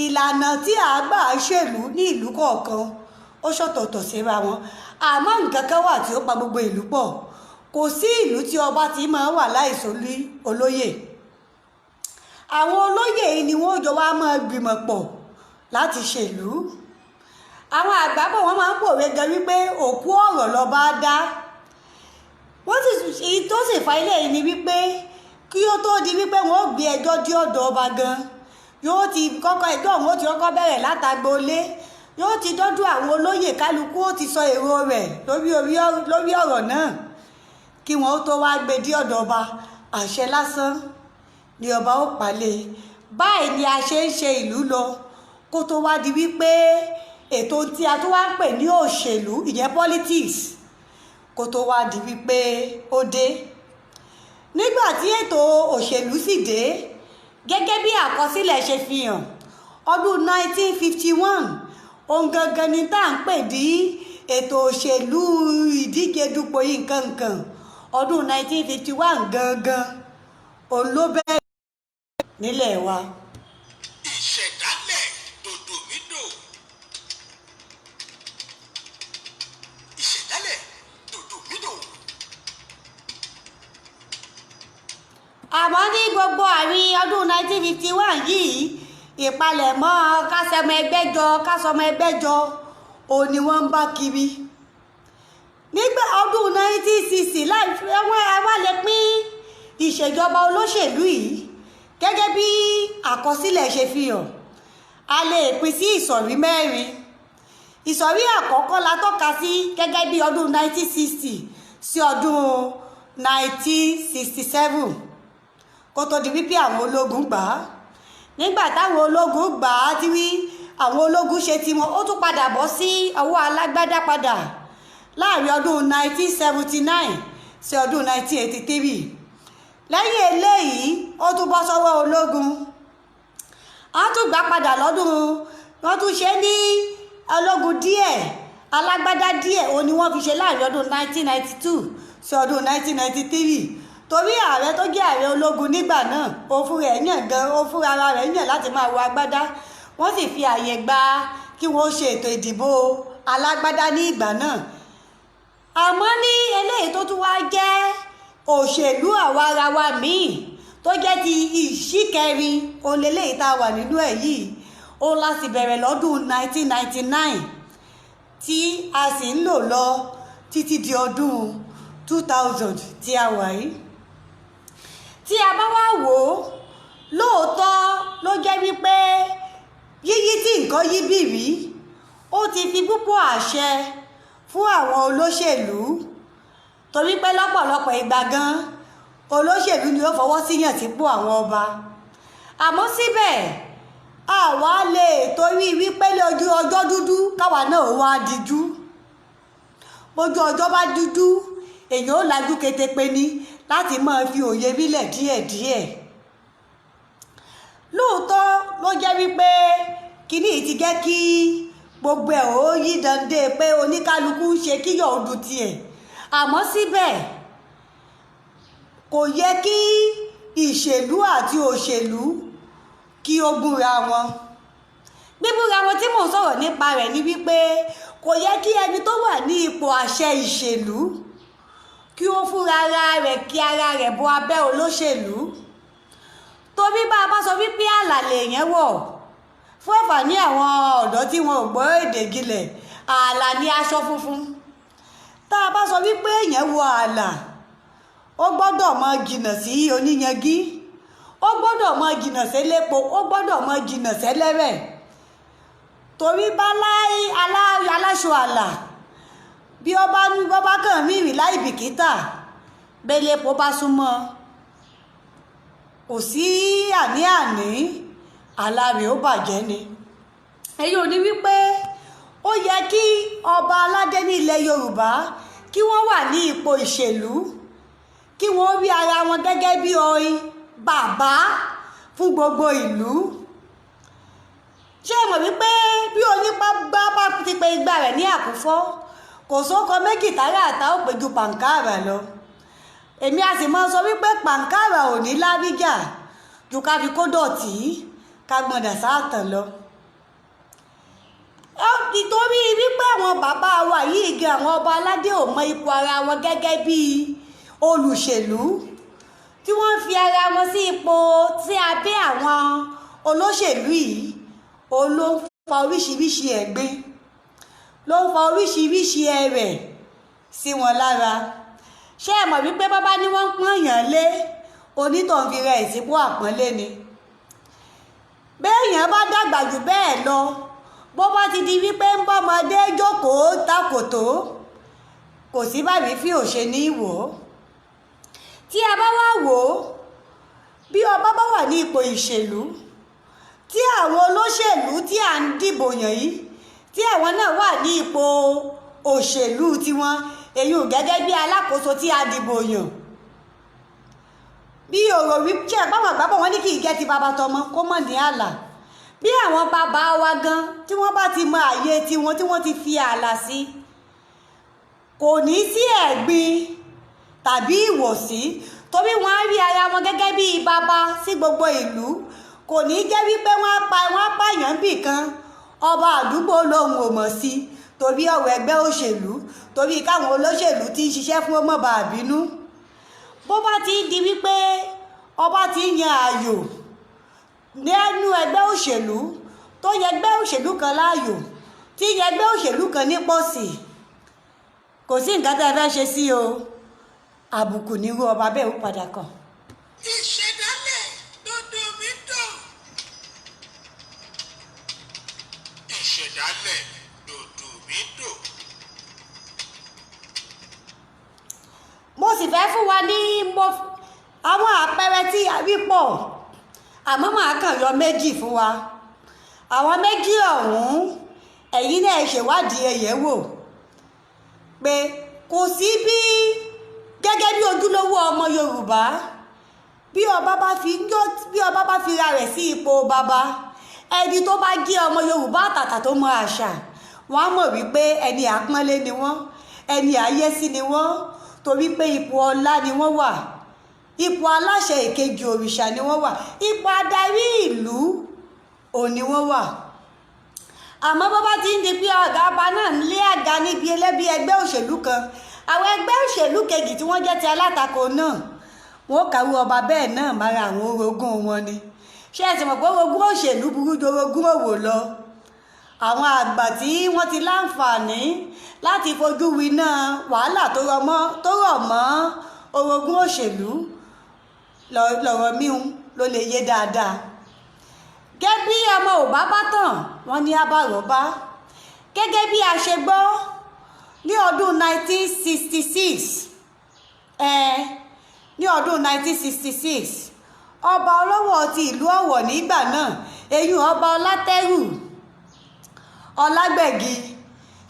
ìlànà tí a gbà ṣèlú ní ìlú kọ̀ọ̀kan ó ṣọ̀tọ̀ọ̀tọ̀ síra wọn. àmọ́ nǹkan kan wà tí ó pa gbogbo ìlú pọ̀, kò sí ìlú tí ọba ti máa wà láìsí olóyè. àwọn olóyè yìí ni wọ́n jọ wá máa gbìmọ̀ pọ̀ láti ṣèlú. àwọn àgbà bọ̀ wọ́n máa ń pòwe gan wípé òkú ọ̀rọ̀ lọ́ba dá. wọ́n sì tó sì fa ilé yìí ni wípé kí ó tó di wípé wọ́n gbé ẹjọ́ dé ọ̀dọ̀ ọba gan, yóò ti kọ́kọ́ ẹjọ́ òun ó ti kọ́kọ́ bẹ̀rẹ̀ látagbolé, yóò ti dọ́dọ̀ àwọn olóyè, kálukú ó ti sọ èrò rẹ̀ lórí ọ̀rọ̀ náà kí wọ́n tó wá gbé dé ọ̀dọ̀ ọba. àṣẹ lásán ni ọba ó pàlẹ́. báyìí ni a ṣe ń ṣe ìlú lọ kó tó wá di wípé ètò tí a tó wá ń pè ní òṣèlú, ìyẹn politics, kó tó wá di wípé ó dé. nígbà tí ètò òṣèlú sì dé, gẹ́gẹ́ bí àkọsílẹ̀ ṣe fi hàn, ọdún 1951 ohun gangan ni tá à ń pè ní ètò òṣèlú ìdíje dupò yìí nǹkan ọdún 1951 gangan òun ló bẹ̀rẹ̀ nílẹ̀ wa. ìṣẹ̀dálẹ̀ dòdòmídò. ìṣẹ̀dálẹ̀ dòdòmídò. àmọ́ ní gbogbo àárín ọdún 1951 yìí ìpalẹ̀mọ́ kásọmọ ẹgbẹ́ jọ òun ni wọ́n ń bá kiri. nígbà ọdún 1960 wá lè pín ìṣèjọba olóṣèlú yìí gẹ́gẹ́ bí àkọsílẹ̀ ṣe fi hàn. a lè pín sí ìsọ̀rí mẹ́rin. ìsọ̀rí àkọ́kọ́ la tọ́ka sí gẹ́gẹ́ bí ọdún 1960 sí ọdún 1967 kó tó di wípé àwọn ológun gbà á. nígbà táwọn ológun gbà á tí wí àwọn ológun ṣe tiwọn ó tún padà bọ́ sí ọwọ́ alágbádá padà láàrin ọdún 1979 sí ọdún 1983. lẹ́yìn eléyìí ó tún bọ́ sọ́wọ́ ológun. a tún gbà padà lọ́dún wọ́n tún ṣe ní ológun díẹ̀ alágbádá díẹ̀ òun ni wọ́n fi ṣe láàrin ọdún 1992 sí ọdún 1993 torí ààrẹ tó jẹ́ ààrẹ ológun nígbà náà ó fúnra ara rẹ̀ yàn láti máa wọ agbádá wọ́n sì fi àyè gba kí wọ́n ṣe ètò ìdìbò alágbádá ní ìgbà náà. àmọ́ ní eléyìí tó tún wá jẹ́ òṣèlú àwarawa míì tó jẹ́ ti ìṣíkẹrin òun lélẹ́yìí tá a wà nínú ẹ̀ yìí ó láti bẹ̀rẹ̀ lọ́dún 1999 tí a sì ń lò lọ títí di ọdún 2000 tí a wà yìí. tí a bá wá wò ó lóòótọ́ ló jẹ́ wípé yíyí tí nǹkan yí bìrí ó ti fi púpọ̀ àṣẹ fún àwọn olóṣèlú torí pé lọ́pọ̀lọpọ̀ ìgbà gan olóṣèlú ni ó fọwọ́ síyàn sípò àwọn ọba. àmọ́ síbẹ̀ àwa lè torí wípé lójú ọjọ́ dúdú káwa náà wá díjú. bójú ọjọ́ bá dúdú èèyàn ó lajú ketepe ni láti máa fi òye bílẹ̀ díẹ̀díẹ̀. lóòótọ́ ló jẹ́ wípé kíní ti jẹ́ kí gbogbo ẹ̀ ó yí dande pé oníkálukú ń ṣe kíyọ̀ ọdù tiẹ̀. àmọ́ síbẹ̀ kò yẹ kí ìṣèlú àti òṣèlú kí ó búra wọn. bíbúra wọn tí mò ń sọ̀rọ̀ nípa rẹ̀ ni wípé kò yẹ kí ẹni tó wà ní ipò àṣẹ ìṣèlú kí ó fúnra ara rẹ̀ kí ara rẹ̀ bọ abẹ́ olóṣèlú. torí bá a bá sọ wípé ààlà lèèyàn wọ̀ fún àǹfààní àwọn ọ̀dọ́ tí wọn ò gbọ́ èdè gilẹ̀ ààlà ní aṣọ funfun. tá a bá sọ wípé èèyàn wọ ààlà ó gbọ́dọ̀ mọ jìnnà sí oníyangí ó gbọ́dọ̀ mọ jìnnà sélépo ó gbọ́dọ̀ mọ jìnnà sẹ́lẹ́rẹ̀. torí bá aláṣọ ààlà bí ọba kàn rírìn láì bìkítà bélépo bá súnmọ́ kò sí àní-àní àlá rẹ̀ ó bàjẹ́ ni. èyí ò ní wípé ó yẹ kí ọba aládé ní ilẹ̀ Yorùbá kí wọ́n wà ní ipò ìṣèlú kí wọ́n rí ara wọn gẹ́gẹ́ bí orin bàbá fún gbogbo ìlú. ṣé ẹ mọ̀ wípé bí onípa bá ti pe igba rẹ̀ ní àkúfọ́ kò sóko méjì tààrà àtà ó pé ju pàǹkárà lọ. èmi a sì máa sọ wípé pàǹkárà ò ní láríjà ju ká fi kó dọ̀tí ká gbọ̀ndà sáàtàn lọ. nítorí wípé àwọn bàbá wa yìí gan àwọn ọba aládé ò mọ ipò ara wọn gẹ́gẹ́ bí olùṣèlú tí wọ́n fi ara wọn sí ipò tí abẹ́ àwọn olóṣèlú yìí òun ló ń fa oríṣiríṣi ẹ̀gbin ló ń fa oríṣiríṣi ẹ̀rẹ̀ sí wọn lára. ṣé ẹ mọ̀ wípé bàbá ni wọ́n ń pọ́nyàn lé onítọ̀hún fi rẹ̀ ìsìnkú àpọ́nlé ni. béèyàn bá dàgbà jù bẹ́ẹ̀ lọ bó bá ti di wípé ń bọ́mọdé jókòó takòtó kò sí bàbí fi òṣè ní ìwò. tí a bá wá wò ó bí ọba bá wà ní ipò ìṣèlú tí àwọn olóṣèlú tí à ń dìbò yàn yìí tí àwọn náà wà ní ipò òṣèlú tiwọn èyí ò gẹ́gẹ́ bí alákòóso tí a dìbò yàn. bí ọ̀rọ̀ wípé àpáwọn àgbàbọ̀ wọn ní kì í jẹ́ ti bàbá tọmọ kó mọ̀ ní ààlà bí àwọn bàbá wa gan tí wọ́n bá ti mọ àyè tiwọn tí wọ́n ti fi ààlà sí kò ní sí ẹ̀gbin tàbí ìwọ̀sí torí wọ́n á rí ara wọn gẹ́gẹ́ bí bàbá sí gbogbo ìlú kò ní jẹ́ wípé wọ́n pààyàn bì kan ọba àdúgbò lòun ò mọ̀ sí torí ọ̀rọ̀ ẹgbẹ́ òṣèlú torí káwọn olóṣèlú tí ń ṣiṣẹ́ fún ọmọ bá bínú bó bá ti di wípé ọba ti yan ààyò nínú ẹgbẹ́ òṣèlú tó yẹ ẹgbẹ́ òṣèlú kan láàyò tí yẹ ẹgbẹ́ òṣèlú kan ní pọ̀sì kò sí nǹkan tẹ́ ẹ fẹ́ ṣe sí o àbùkù nírú ọba bẹ́ẹ̀ ó padà kàn. ìṣẹ̀dálẹ̀ dòdò mi dùn. ìṣẹ̀dálẹ̀ dòdò mi dùn. mo sì fẹ́ fún wa ní àwọn àpẹẹrẹ tí a rí pọ̀ àmọ́ màá kàn yọ méjì fún wa àwọn méjì ọ̀hún ẹ̀yin náà ṣèwádìí ẹ̀yẹ́ wò pé kò sí bí gẹ́gẹ́ bí ojúlówó ọmọ Yorùbá bí ọba bá fi ra rẹ̀ sí ipò bàbá ẹni tó bá jẹ́ ọmọ Yorùbá àtàtà tó mọ àṣà wọ́n á mọ̀ wípé ẹni àpọ́nlé ni wọ́n ẹni àyẹ́sí ni wọ́n torí pé ipò ọlá ni wọ́n wà ipò aláṣẹ ìkejì òrìṣà ni wọ́n wà ipò adarí ìlú òní wọ́n wà àmọ́ bó bá ti ń di pé ọ̀gá ọba náà ń lé àga níbi ẹlẹ́bí ẹgbẹ́ òṣèlú kan àwọn ẹgbẹ́ òṣèlú kejì tí wọ́n jẹ́ ti alátakò náà wọ́n kàwé ọba bẹ́ẹ̀ náà mára àwọn orogún wọn ni ṣé ẹ sì mọ̀ pé orogún òṣèlú burú ju orogún òwò lọ àwọn àgbà tí wọ́n ti láǹfààní láti fojú winá wàhálà tó rọ̀ mọ́ orogún òṣèlú lọ̀rọ̀ míhun ló lè yé dáadáa gẹ́gẹ́ bí ọmọ ò bá tàn wọ́n ní abárọ̀bá gẹ́gẹ́ bí a ṣe gbọ́ ní ọdún 1966 ní ọdún 1966 ọba Ọlọ́wọ̀ ti ìlú Ọ̀wọ̀ nígbà náà eyín ọba Ọlátẹ́rù Ọlágbẹ̀gì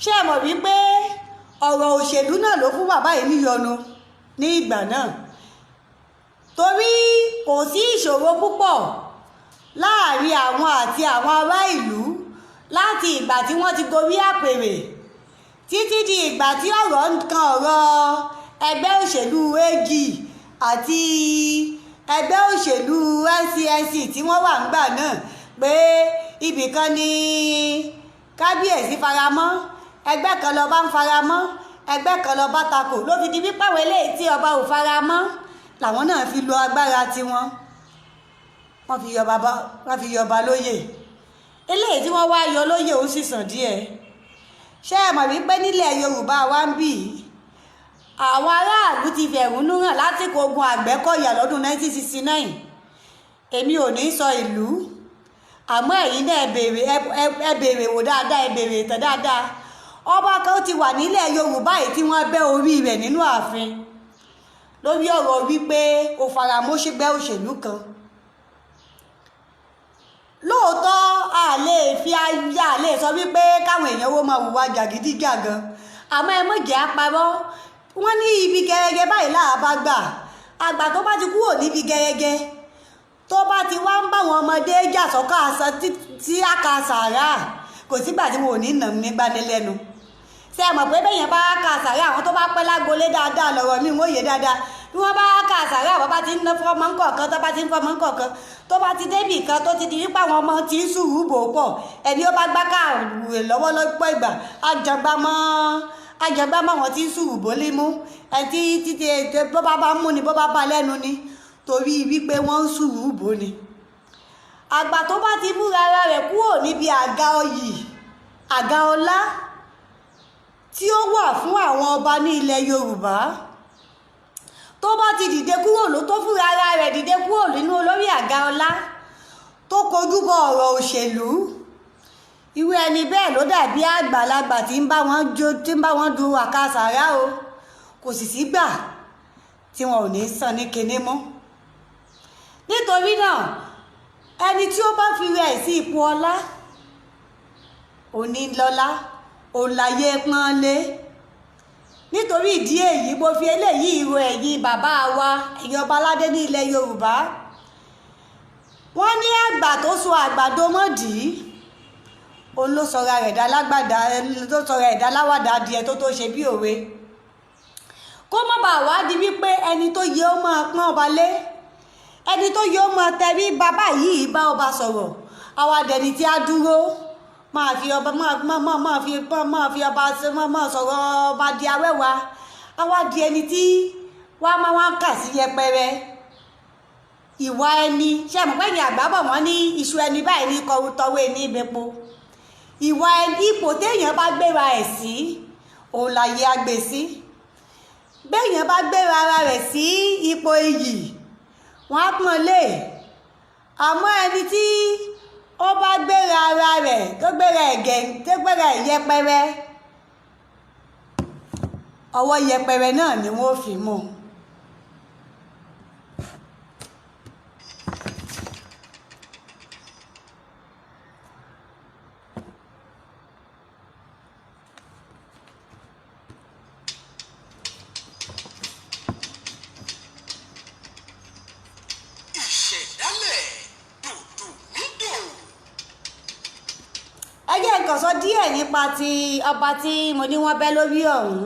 ṣé ẹ mọ̀ wípé ọ̀rọ̀ òṣèlú náà ló fún bàbá yìí níyọnu ní ìgbà náà torí kò sí ìṣòro púpọ̀ láàrin àwọn àti àwọn ará ìlú láti ìgbà tí wọ́n ti gorí àpèrè títí di ìgbà tí ọ̀rọ̀ kan ọ̀rọ̀ ẹgbẹ́ òṣèlú AG àti ẹgbẹ́ òṣèlú NCNC tí wọ́n wà ńgbà náà pé ibìkan ni kábíyèsí faramọ́ ẹgbẹ́ kan lọ́ba ń faramọ́ ẹgbẹ́ kan lọ́ba takò ló fi di wípé àwọn eléyìí tí ọba ò faramọ́ làwọn náà fi lo agbára tiwọn wọ́n fi yọba lóyè eléyìí tí wọ́n wá yọ lóyè ó sì sàn díẹ̀ ṣé ẹ mọ̀ wípé nílẹ̀ Yorùbá wa ń bì àwọn aráàlú ti fẹ̀hónú hàn lásìkò ogun Àgbẹ̀kọ̀yà lọ́dún 1969 èmi ò ní sọ ìlú àmọ́ ẹ̀yin náà ẹ béèrè wò dáadáa ẹ béèrè ìtàn dáadáa ọba kan ti wà nílẹ̀ Yorùbá yìí tí wọ́n bẹ́ orí rẹ̀ nínú ààfin lórí ọ̀rọ̀ wípé ó faramọ́ṣẹ́gbẹ́ òṣèlú kan lóòótọ́ a lè sọ wípé káwọn èèyàn wo máa hùwà jàgídíjàgan àmọ́ ẹ mọ̀jẹ̀ àparọ́ wọ́n ní ibi gẹ́gẹ́ báyìí láàbá gbà àgbà tó bá ti kúrò níbi gẹ́gẹ́ tó bá ti wá ń bá àwọn ọmọdé jà sọ́kà aṣọ tí a kà sàrà kò sígbà tí wọn ò ní nà mí gbanilẹ́nu ṣé ẹ mọ̀ pé bẹ́yẹn bá kà sàrà àwọn tó bá pẹ́ lágbolé dáadáa lọ́rọ̀ mi wọ́n yé dáadáa bí wọ́n bá kà sàrà àwọn bá ti ń ná fọ́mọ́ ńkọ̀ọ̀kan tó bá ti ń fọ́mọ́ ńkọ̀ọ̀kan tó bá ti débì kan tó ti di wípé àwọn ọmọ ti ń sùúrù bò pọ̀ ẹni ó bá gbá káàwé lọ́wọ́ lọ́pọ̀ ìgbà àjàgbá mọ́ wọn ti ń sùúrù bó lé mú ẹtí títí bó bá mú ni bó bá lẹ́nu ni torí wípé wọ́n ń sùúrù bò ni àgbà tó bá ti múra ara rẹ̀ kúrò níbi àga oyè àga ọlá tí ó wà fún àwọn ọba ní ilẹ̀ Yorùbá tó bá ti dìde kúrò tó fúnra ara rẹ̀ dìde kúrò nínú olórí àga ọlá tó kojú bọ ọ̀rọ̀ òṣèlú irú ẹni bẹ́ẹ̀ ló dàbí àgbàlagbà tí ń bá wọn du àkàsàrà o kò sì sígbà tí wọn ò ní san ní kinní mọ́ nítorí náà ẹni tí ó bá fi rẹ̀ sí ipò ọlá òní lọ́lá òǹlàyé pọ́nlé nítorí ìdí èyí mo fi eléyìí ro ẹ̀yin bàbá wa ẹ̀yin ọba aládé ní ilẹ̀ Yorùbá wọ́n ní àgbà tó so àgbàdo mọ́dì òun ló sọra rẹ̀ dá lágbàdá tó sọra rẹ̀ dá láwàdà adìẹ tó ṣe bí òwe kó má bàa wá di wípé ẹni tó yẹ ó máa pọ́n ọba lé ẹni tó yẹ ó máa tẹrí bàbá yìí bá ọba sọ̀rọ̀ àwa dẹni tí a dúró máa fi ọba máa sọ̀rọ̀ ọba di awẹ́wà àwa di ẹni tí wọ́n máa wá kà sí yẹpẹrẹ ìwà ẹni ṣe àmọ́ pẹ́yìn àgbà bọ̀ wọ́n ní iṣu ẹni báyìí ní kọrú tọwọ́ ẹni ìbẹ́po ìwà ẹni ipò téèyàn bá gbéra ẹ̀ sí òun láyé agbè sí béèyàn bá gbéra ara rẹ̀ sí ipò iyì wọ́n á pọ́n lé àmọ́ ẹni tí ó bá gbéra ara rẹ̀ tó gbéra ẹ̀gẹ̀ tó gbéra ẹ̀yẹpẹrẹ ọwọ́ yẹpẹrẹ náà ni wọ́n fi mú un. Sọ díẹ̀ nípa ti ọba tí mo ní wọ́n bẹ́ lórí ọ̀hún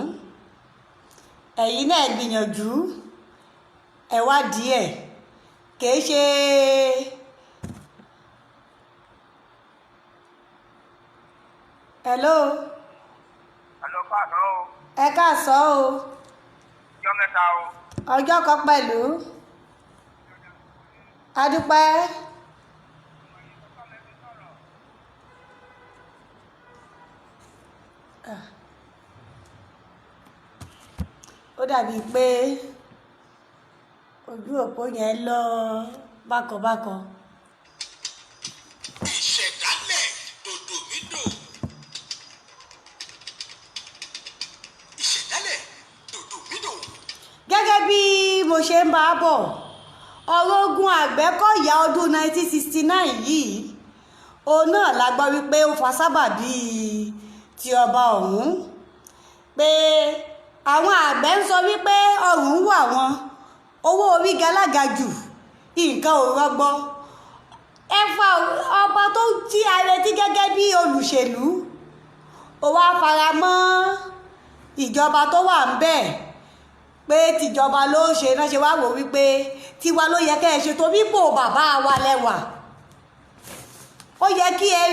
ẹ̀yin náà gbìyànjú ẹ wá díẹ̀ kìí ṣe hello ẹ káàsán o ọjọ́ mẹ́ta o ọjọ́ kan pẹ̀lú adúpẹ́. Ó dàbí pé ojú òpó yẹn lọ bákanbákan. Ìṣẹ̀dálẹ̀ dòdòmídò. Ìṣẹ̀dálẹ̀ dòdòmídò. Gẹ́gẹ́ bí mo ṣe ń bá a bọ̀ ọ̀rọ̀ ogun Àgbẹ̀kọ̀yà ọdún 1969 yìí òun náà la gbọ́ wípé ó fa sábàbí ti ọba ọ̀hún pé àwọn àgbẹ̀ ń sọ wípé ọrùn wà wọn owó orí galága jù nǹkan ò rọgbọ ẹ̀fà ọba tó tí a retí gẹ́gẹ́ bí olùṣèlú ó wá fara mọ́ ìjọba tó wà ń bẹ̀ pé tìjọba ló ṣe náà ṣe wá wò wípé tiwa ló yẹ kẹ́ ẹ ṣe tó bípò bàbá wa lẹ́wà ó yẹ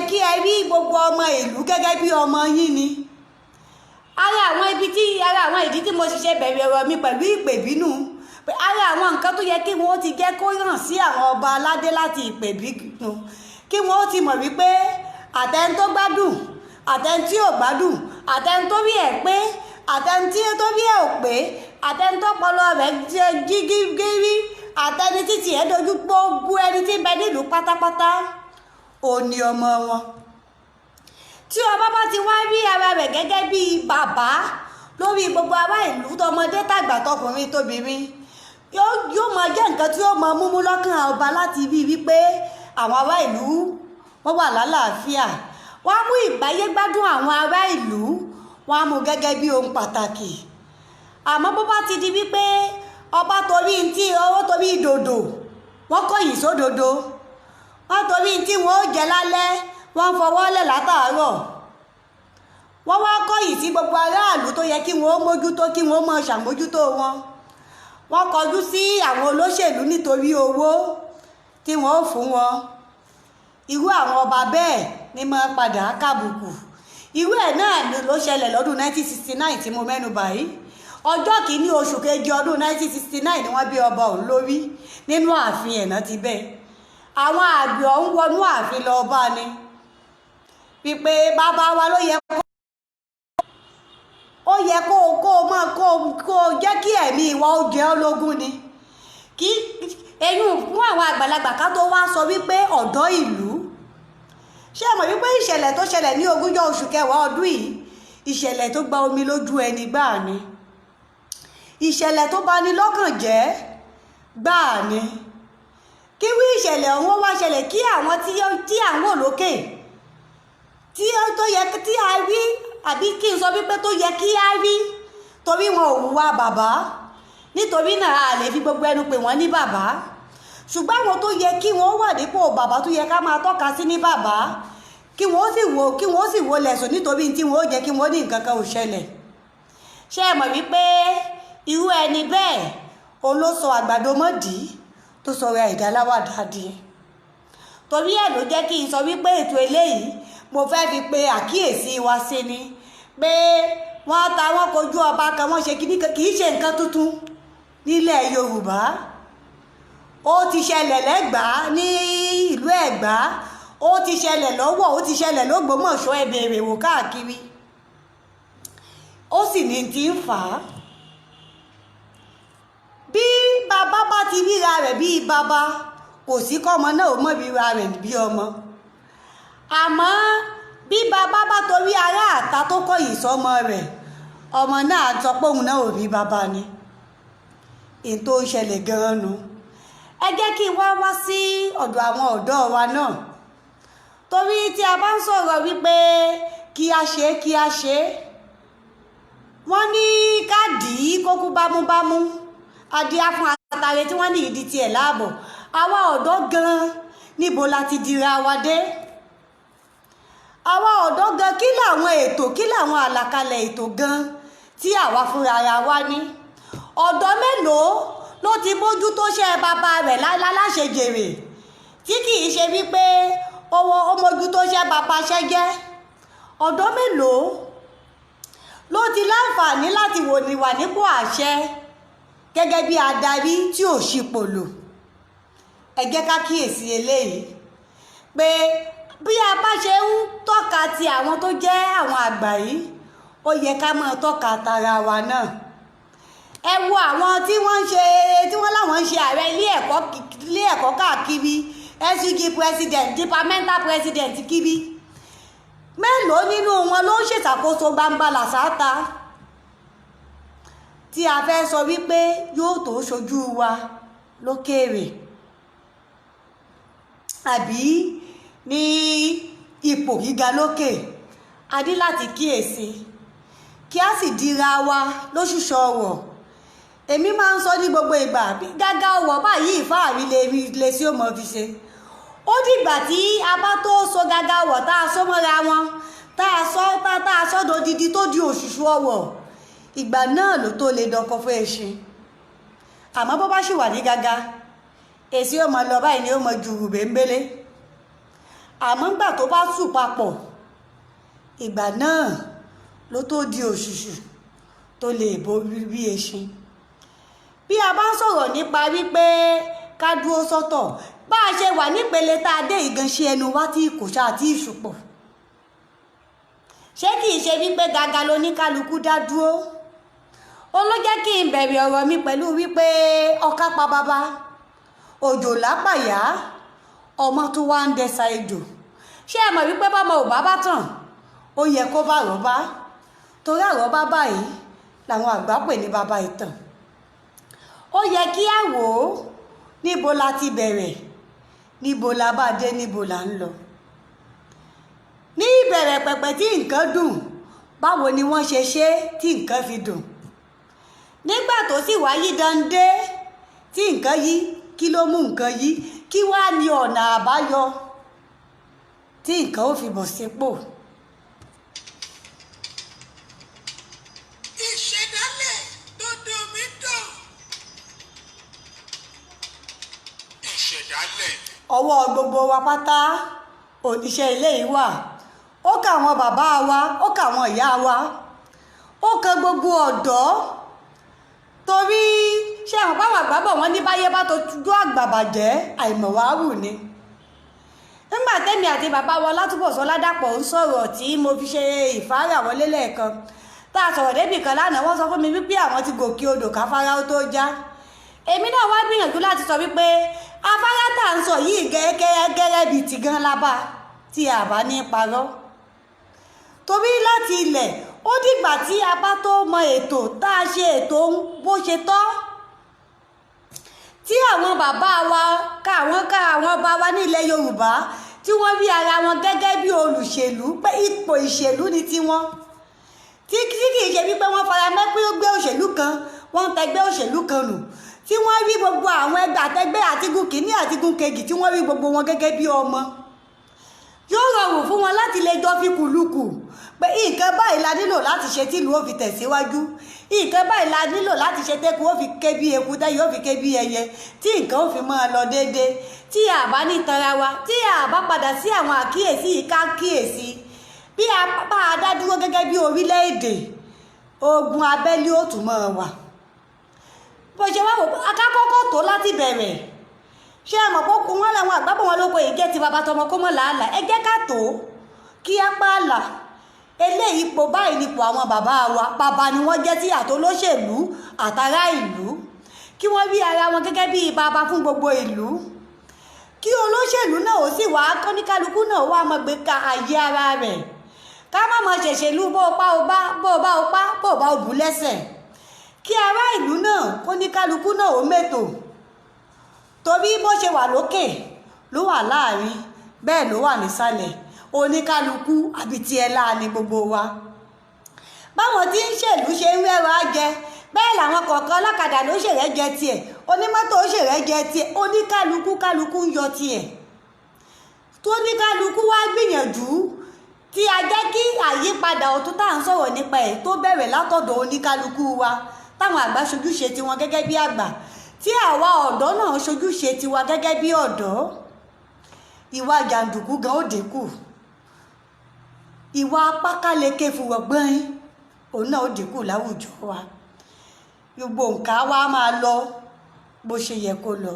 kí ẹ rí gbogbo ọmọ ìlú gẹ́gẹ́ bí ọmọ yín ni ara àwọn ìdí tí mo ṣiṣẹ́ bẹ̀rẹ̀ ọ̀rọ̀ mi pẹ̀lú ìpèbínú pé ara àwọn nǹkan tó yẹ kí wọ́n ti jẹ́ kó hàn sí àwọn ọba aládé láti ìpèbínú kí wọ́n ti mọ̀ wípé àtẹni tó gbádùn àtẹni tí ò gbádùn àtẹni tó rí ẹ̀ pé àtẹni tí tó rí ẹ̀ ò pé àtẹni tó pọlọ rẹ̀ jẹ́ gígírí àtẹni títí ẹ̀ dojú gbogbo ẹni tí ń bẹ nílùú pátápátá ò ní ọmọ wọn tí ọba bá ti wá rí ara rẹ̀ gẹ́gẹ́ bí bàbá lórí gbogbo ará ìlú tọmọdé tàgbà tọkùnrin tóbìnrin yóò máa jẹ́ nǹkan tí ó máa múmú lọ́kàn ọba láti rí wípé àwọn ará ìlú wọ́n wà lálàáfíà wọ́n á mú ìgbáyé gbádùn àwọn ará ìlú wọ́n á mú gẹ́gẹ́ bí ohun pàtàkì àmọ́ bó bá ti di wípé ọba torí owó torí dòdò wọ́n kọ̀yìn sódodo wọ́n torí tí wọ́n ó jẹ lálẹ́ wọ́n fọwọ́ lẹ̀ látàárọ̀ wọ́n wá kọ̀yìn sí gbogbo aráàlú tó yẹ kí wọ́n mójútó kí wọ́n máa ṣàmójútó wọ́n kọjú sí àwọn olóṣèlú nítorí owó tí wọ́n ó fún wọn irú àwọn ọba bẹ́ẹ̀ ni máa padà kábùkù irú ẹ̀ náà ló ṣẹlẹ̀ lọ́dún 1969 tí mo mẹ́nu báyìí ọjọ́ kìíní oṣù kejì ọdún 1969 ni wọ́n bí ọba ọ̀hún lórí nínú ààfin ẹ̀nà ti bẹ́ẹ̀ àwọn àgbẹ̀ ọ̀hún wọnú ààfin lọ bá ni wípé bàbá wa ló yẹ kó jẹ́ kí ẹ̀mí ìwà ó jẹ́ ológun ni kí eyín fún àwọn àgbàlagbà ká tó wá sọ wípé ọ̀dọ́ ìlú ṣé ẹ mọ̀ wípé ìṣẹ̀lẹ̀ tó ṣẹlẹ̀ ní ogúnjọ́ oṣù kẹwàá ọdún yìí ìṣẹ̀lẹ̀ tó gba omi lójú ẹni gbáà ni ìṣẹ̀lẹ̀ tó bani lọ́kàn jẹ́ gbáà ni kí wí ìṣẹ̀lẹ̀ ọ̀hún wá ṣẹlẹ̀ kí àwọn tí àwọn olókè tó yẹ tí a rí àbí kí n sọ wípé tó yẹ kí a rí torí wọn ò hùwà bàbá nítorí náà a lè fi gbogbo ẹnu pè wọ́n ní bàbá ṣùgbọ́n àwọn tó yẹ kí wọ́n wà nípò bàbá tó yẹ ká máa tọ́ka sí ní bàbá kí wọ́n sì wo lẹ̀sùn nítorí tí wọ́n ó jẹ́ kí wọ́n ní nǹkan kan ò ṣẹlẹ̀. ṣé ẹ mọ̀ wípé irú ẹni bẹ́ẹ̀ olóso àgbàdo mọ́dì tó sọ̀rọ̀ ìdáláwàdà díẹ̀. torí ẹ̀ ló jẹ́ kí n sọ wípé ètò eléyìí mo fẹ́ fi pe àkíyèsí wa sí ni pé wọ́n ta wọ́n kojú ọba kan wọ́n ṣe kì í ṣe nǹkan tuntun nílẹ̀ Yorùbá. ó ti ṣẹlẹ̀ lẹ́gbàá ní ìlú Ẹ̀gbá, ó ti ṣẹlẹ̀ lọ́wọ́, ó ti ṣẹlẹ̀ l'Ógbómọ̀ṣọ́, ẹ béèrè wò káàkiri. ó sì ní ti ń fà á. bí bàbá bá ti ríra rẹ̀ bíi bàbá kò sí kọ́mọ náà ó mọ̀ ríra rẹ̀ bí ọmọ. àmọ́ bí bàbá bá torí ará àta tó kọ̀yìn sọ́mọ rẹ̀, ọmọ náà sọ pé òun náà ò rí bàbá ni. èyí tó ń ṣẹlẹ̀ gan-an nu. ẹ jẹ́ kí n wá sí ọ̀dọ̀ àwọn ọ̀dọ́ wa náà. torí tí a bá ń sọ̀rọ̀ wípé kí a ṣe wọ́n ní káàdì kókú bámúbámú adíá fún àtàrẹ tí wọ́n ní ìdí tiẹ̀ láàbọ̀. àwa ọ̀dọ́ gan-an níbo la ti dira wa dé? àwa ọ̀dọ́ gan kí làwọn àlàkalẹ̀ ètò gan tí àwa fúnra ara wa ní? ọ̀dọ́ mélòó ló ti bójú tó ṣe bàbá rẹ̀ láṣejèrè tí kì í ṣe wípé ó mójú tó ṣe bàbá ṣẹ́jẹ́? ọ̀dọ́ mélòó ló ti láǹfààní láti wà nípò àṣẹ gẹ́gẹ́ bí adarí tí ò ṣipò lò? ẹ jẹ́ ká kíyèsí eléyìí pé bí a bá ṣe ń tọ́ka ti àwọn tó jẹ́ àwọn àgbà yìí, ó yẹ ká máa tọ́ka tara wa náà. ẹ wo àwọn tí wọ́n láwọn ń ṣe ààrẹ ilé ẹ̀kọ́ káàkiri, SUG president, departmental president kiri. mélòó nínú wọn ló ń ṣèṣàkóso gbangba làṣáta tí a fẹ́ sọ wípé yóò tó ṣojú wa lókèèrè àbí ní ipò gíga lókè? a ní láti kíyèsí kí a sì dira wa lóṣùṣọ ọwọ̀. èmi máa ń sọ ní gbogbo ìgbà bí gágá ọwọ̀ báyìí ìfáàrí lè sí òmò fi ṣe. ó dìgbà tí a bá tó so gágá ọwọ̀ tá a sọ mọ́ra wọn, tá a sọ dodidi tó di òṣùṣù ọwọ̀, ìgbà náà ló tó lè dọkọ fún ẹṣin. àmọ́ bó bá ṣì wà ní gágá, èsì ó mọ lọ báyìí ni ó mọ ju rùbẹ́ńbélé. àmọ́ ńgbà tó bá sùn papọ̀, ìgbà náà ló tó di òṣùṣù tó lè borí bí ẹṣin. bí a bá ń sọ̀rọ̀ nípa wípé ká dúró sọ́tọ̀, bá a ṣe wà nípele tá a dé ìganṣẹ́ ẹnu wá tí kò ṣáà tí ì ṣùpọ̀. ṣé kì í ṣe wípé gàgà ló ní kálukú dá dúró? ó ló jẹ́ kí n bẹ̀rẹ̀ ọ̀rọ̀ mi pẹ̀lú wípé ọká pa bàbá, òjò lápàyà, ọmọ tó wá ń dẹsà ejò. ṣé ẹ mọ̀ wípé bọ́mọ ò bá tàn ó yẹ kó bá àrọ́bá? torí àrọ́bá báyìí làwọn àgbà pè ní bàbá ìtàn. ó yẹ kí á wò ó, níbo la ti bẹ̀rẹ̀, níbo la bá dé, níbo la ń lọ. ní ìbẹ̀rẹ̀ pẹ̀pẹ̀ tí nǹkan dùn, báwo ni wọ́n ṣe ṣe tí nǹkan fi dùn? nígbà tó sì wá yí dande tí nǹkan yí, kí ló mú nǹkan yí? kí wá ní ọ̀nà àbáyọ tí nǹkan ó fi bọ̀ sípò? ìṣẹ̀dálẹ̀ dòdòmídò. ìṣẹ̀dálẹ̀. ọwọ́ gbogbo wa pátá òníṣẹ́ ilé yìí wà. ó kà àwọn bàbá wa, ó kà àwọn ìyá wa, ó kà gbogbo ọ̀dọ́. torí ṣé àwọn báwọn àgbà bọ̀ wọ́n ní báyé bá tójú àgbà bàjẹ́ àìmọ̀wáwù ni. nígbà tẹ́mi àti bàbá wa Látúbọ̀sún Ládàpọ̀ ń sọ̀rọ̀ tí mo fi ṣe ìfáàrà wọlé lẹ́ẹ̀kan, tá a sọ̀rọ̀ débì kan lánàá, wọ́n sọ fún mi wípé àwọn ti gòkè odò káfárá ó tó já. èmi náà wá gbìyànjú láti sọ wípé afárá tá à ń sọ yìí gẹ́gẹ́ bíi ti gan lábá tí a bá ní parọ́. torí láti ilẹ̀ ó dìgbà tí a bá tó mọ ètò tá a ṣe ètò bó ṣe tọ́, tí àwọn bàbá wa àwọn ọba wa ní ilẹ̀ Yorùbá tí wọ́n rí ara wọn gẹ́gẹ́ bí olùṣèlú, pé ipò ìṣèlú ni tiwọn, tí kì í ṣe wípé wọ́n fara mọ́ pé ó gbé òṣèlú kan, wọ́n ń tẹgbẹ́ òṣèlú kan nù, tí wọ́n rí gbogbo àwọn ẹgbẹ́ àtẹgbẹ́ àtigun kìíní àtigun kejì tí wọ́n rí gbogbo wọn gẹ́gẹ́ bí ọmọ yóò rọrùn fún wọn láti lè jọ fi kùlùkù pé nǹkan báyìí la nílò láti ṣe tí ìlú ó fi tẹ̀síwájú, nǹkan báyìí la nílò láti ṣe tẹ́kù ó fi ké bí eku tẹ́yìn ó fi ké bí ẹyẹ tí nǹkan ó fi máa lọ déédéé, tí a bá ní tanra wa, tí a bá padà sí àwọn àkíyèsí ká kíyèsí bí a bá a dá dúró gẹ́gẹ́ bí orílẹ̀-èdè ogun abẹ́lé ó tún máa wà. bó ṣe wá wò akákọ́kọ́ tó láti bẹ̀rẹ̀ ṣé ẹ mọ̀ pé okùn wọn làwọn àgbàbọ̀ wọn lóko ìgẹ́ ti bàbá tọmọ kó mọ̀ làálàá ẹ jẹ́ ká tó kí á pààlà eléyìí ipò báyìí nípò àwọn bàbá wa bàbá ni wọ́n jẹ́ tí àtò olóṣèlú àtàrà ìlú kí wọ́n rí ara wọn gẹ́gẹ́ bí bàbá fún gbogbo ìlú kí olóṣèlú náà ó sì wá kọ́níkálukú náà wá mọ̀ gbé ka àyè ara rẹ̀ ká má mọ̀ ṣèṣèlú bó o bá bó o bá o bù lẹ́sẹ̀ kí ará ìlú náà kọ́níkálukú náà ó mẹ́tò torí bó ṣe wà lókè ló wà láàrin bẹ́ẹ̀ ló wà nísàlẹ̀ oníkálukú àbí tí ẹ láà ní gbogbo wa báwọn tí ń ṣèlú ṣe ń rẹ́rọ á jẹ bẹ́ẹ̀ làwọn kọ̀ọ̀kan ọlọ́kadà ló ṣèrẹ́ jẹ tiẹ̀ onímọ́tò ó ṣèrẹ́ jẹ tiẹ̀ oníkálukú ń yọ tiẹ̀ tó oníkálukú wá gbìyànjú tí a jẹ́ kí àyípadà ọ̀tún tá à ń sọ̀rọ̀ nípa ẹ̀ tó bẹ̀rẹ̀ látọ̀dọ̀ oníkálukú wa táwọn àgbà ṣojúṣe tiwọn gẹ́gẹ́ bí àgbà tí àwa ọ̀dọ́ náà ṣojúṣe tiwa gẹ́gẹ́ bí ọ̀dọ́ ìwà jàǹdùkú gan ó dínkù ìwà apákáleke fùwọ̀gbọ́n òun náà ó dínkù láwùjọ wa gbogbo nǹkan wa máa lọ bó ṣe yẹ kó lọ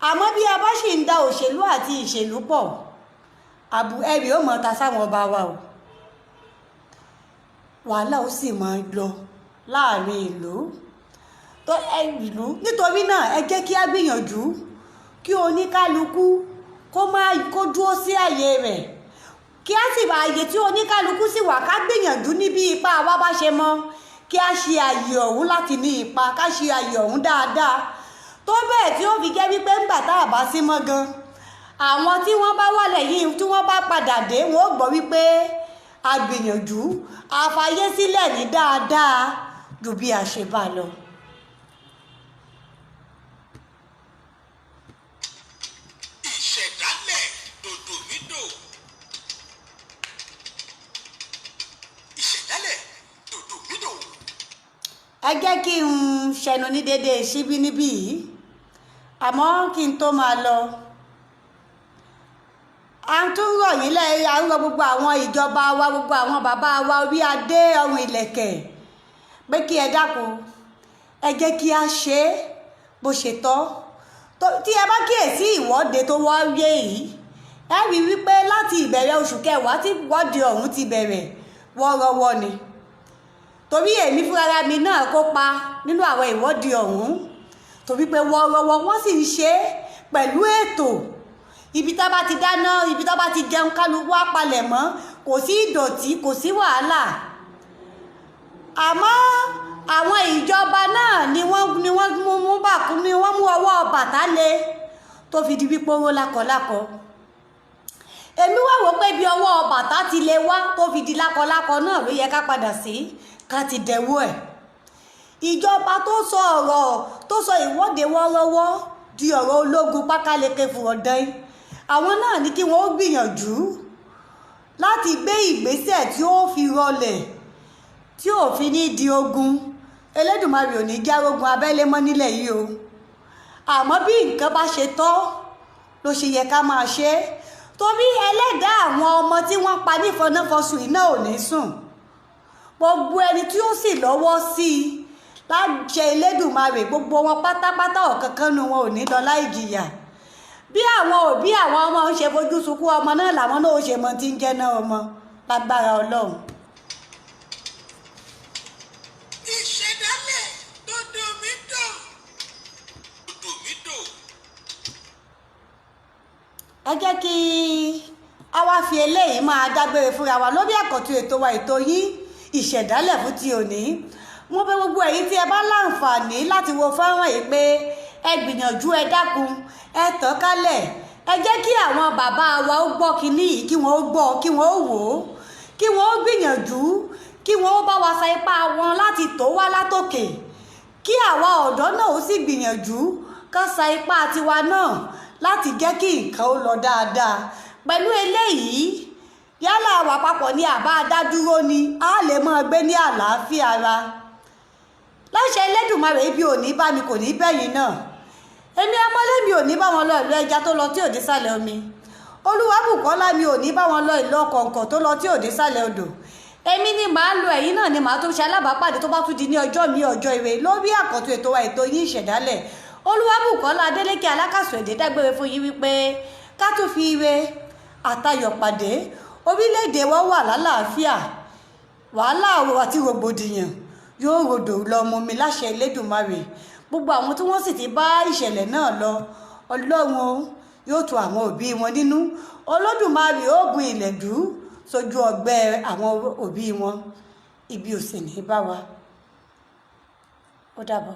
àmọ́ bí a bá sì ń da òṣèlú àti ìṣèlú pọ̀ àbù ẹ̀rì ó mọ̀ ta sáwọn ọba wa o wàhálà ó sì máa lọ láàrin ìlú nítorí náà ẹ jẹ́ kí a gbìyànjú kí oníkálukú kó dúró sí àyè rẹ̀ kí a sì wà àyè tí oníkálukú sì wà ká gbìyànjú níbi ipá wa bá ṣe mọ́ kí a ṣe àyè ọ̀hún láti ní ipa ká ṣe àyè ọ̀hún dáadáa tó bẹ́ẹ̀ tí ó fi jẹ́ wípé ńgbà tá a bá sí mọ́ gan àwọn tí wọ́n bá wà lẹ́yìn tí wọ́n bá padà dé wọ́n ó gbọ́ wípé a gbìyànjú àfàyè sílẹ̀ ní dáadáa ju bí a ṣe bá lọ. ìṣẹ̀dálẹ̀ dòdòmídò. ìṣẹ̀dálẹ̀ dòdòmídò. ẹ jẹ́ kí n ṣẹnu ní dédé síbí níbí yìí àmọ́ kí n tó máa lọ à ń tún rọ̀ yín lẹ́yìn à ń rọ gbogbo àwọn ìjọba wa gbogbo àwọn bàbá wa orí adé ọrùn ìlẹ̀kẹ̀ pé kí ẹ dákun ẹ jẹ́ kí a ṣe é bó ṣe tọ́ tí ẹ bá kíyèsí ìwọ́de tó wáyé yìí ẹ rí wípé láti ìbẹ̀rẹ̀ oṣù kẹwàá tí ìwọ́de ọ̀hún ti bẹ̀rẹ̀ wọ́ọ́rọ́wọ́ ni torí èmi fúnra mi náà kópa nínú àwọn ìwọ́de ọ̀hún torí pé wọ́ọ́rọ́wọ́ wọ́n sì ń ṣe é pẹ̀lú ètò ibi tá bá ti dáná ibi tá bá ti jẹun kálukú á palẹ̀ mọ́ kò sí ìdọ̀tí kò sí wàhálà àmọ́ àwọn ìjọba náà ni wọ́n mú ọwọ́ bàtà lé tó fi di wípé owó lákọ̀lákọ̀ èmi wá wò pé bí ọwọ́ bàtà ti lè wá tó fi di lákọ̀lákọ̀ náà ló yẹ ká padà sí ká ti dẹ̀wọ́ ẹ̀ ìjọba tó sọ ìwọ́de wọ́ọ́rọ́wọ́ di ọ̀rọ̀ ológun pákáleke fùrọ̀dán àwọn náà ní kí wọ́n gbìyànjú láti gbé ìgbésẹ̀ tí ó fi rọlẹ̀ tí ò fi ní di ogun Elédùmarè ò ní járógun abẹ́lé mọ́ nílẹ̀ yìí o àmọ́ bí nǹkan bá ṣe tọ́ ló ṣe yẹ ká máa ṣe é torí ẹlẹ́dàá àwọn ọmọ tí wọ́n pa nífọ̀nàfọ̀sù iná ò ní sùn gbogbo ẹni tí ó sì lọ́wọ́ sí i láṣẹ Elédùmarè gbogbo wọn pátápátá ọ̀kankan nu wọn ò ní lọ láì jìyà bí àwọn òbí àwọn ọmọ ń ṣe fojú sunkún ọmọ náà làwọn náà ó ṣe mọ tí ń jẹ́ náà ọmọ lágbára Ọlọ́run. ìṣẹ̀dálẹ̀ dòdòmídò. dòdòmídò. ẹ jẹ́ kí a wá fi eléyìí máa dágbére fúnra wa lórí àkọ́tún ètò wa ètò yín ìṣẹ̀dálẹ̀ fún ti òní mo fẹ́ gbogbo èyí tí ẹ bá láǹfààní láti wo fọ́nrán yìí pé ẹ gbìyànjú ẹ dákun ẹ tàn kálẹ̀ ẹ jẹ́ kí àwọn bàbá wa ó gbọ́ kinní yìí kí wọ́n ó gbọ́ kí wọ́n ó wò ó kí wọ́n ó gbìyànjú kí wọ́n ó bá wa sa ipá wọn láti tó wá látòkè kí àwa ọ̀dọ́ náà ó sì gbìyànjú ká sa ipá tiwa náà láti jẹ́ kí nǹkan ó lọ dáadáa. Pẹ̀lú eléyìí yálà wà papọ̀ ní àbá dádúró ni a lè máa gbé ní àlàáfíà ara. Láṣẹ Elédùmarè ibi ò ní bá mi kò ní bẹ́yìn náà. Èmi ọmọlẹ́mi ò ní bá wọn lọ ìlú ẹja tó lọ tí ò dé sàlẹ̀ omi. Olúwabùkọ́lá mi ò ní bá wọn lọ ìlú ọkọ̀ǹkọ̀ tó lọ tí ò dé sàlẹ̀ odò. Èmi ni màá lo ẹ̀yìn náà ni màá tó ṣe alábàápàdé tó bá tún di ní ọjọ́ mi ọjọ́ ire lórí àkọ́tún ètò wa ètò yín ìṣẹ̀dálẹ̀. Olúwabùkọ́lá Adélékè Alákàsọ̀ èdè dágbére fún yín wípé ká tún fi ire àtayọ̀ pàdé. Orílẹ̀-èdè wa wà lálàáfíà, wàhálà àti rògbòdìyàn yóò rodò lọ mọ mi láṣẹ Elédùmarè. Gbogbo àwọn tí wọ́n sì ti bá ìṣẹ̀lẹ̀ náà lọ Ọlọ́run yóò tu àwọn òbí wọn nínú. Olódùmarè ó gun ìlẹ̀dú sójú ọgbẹ́ àwọn òbí wọn. Ibi ò sì ní bá wa. Ó dàbọ̀.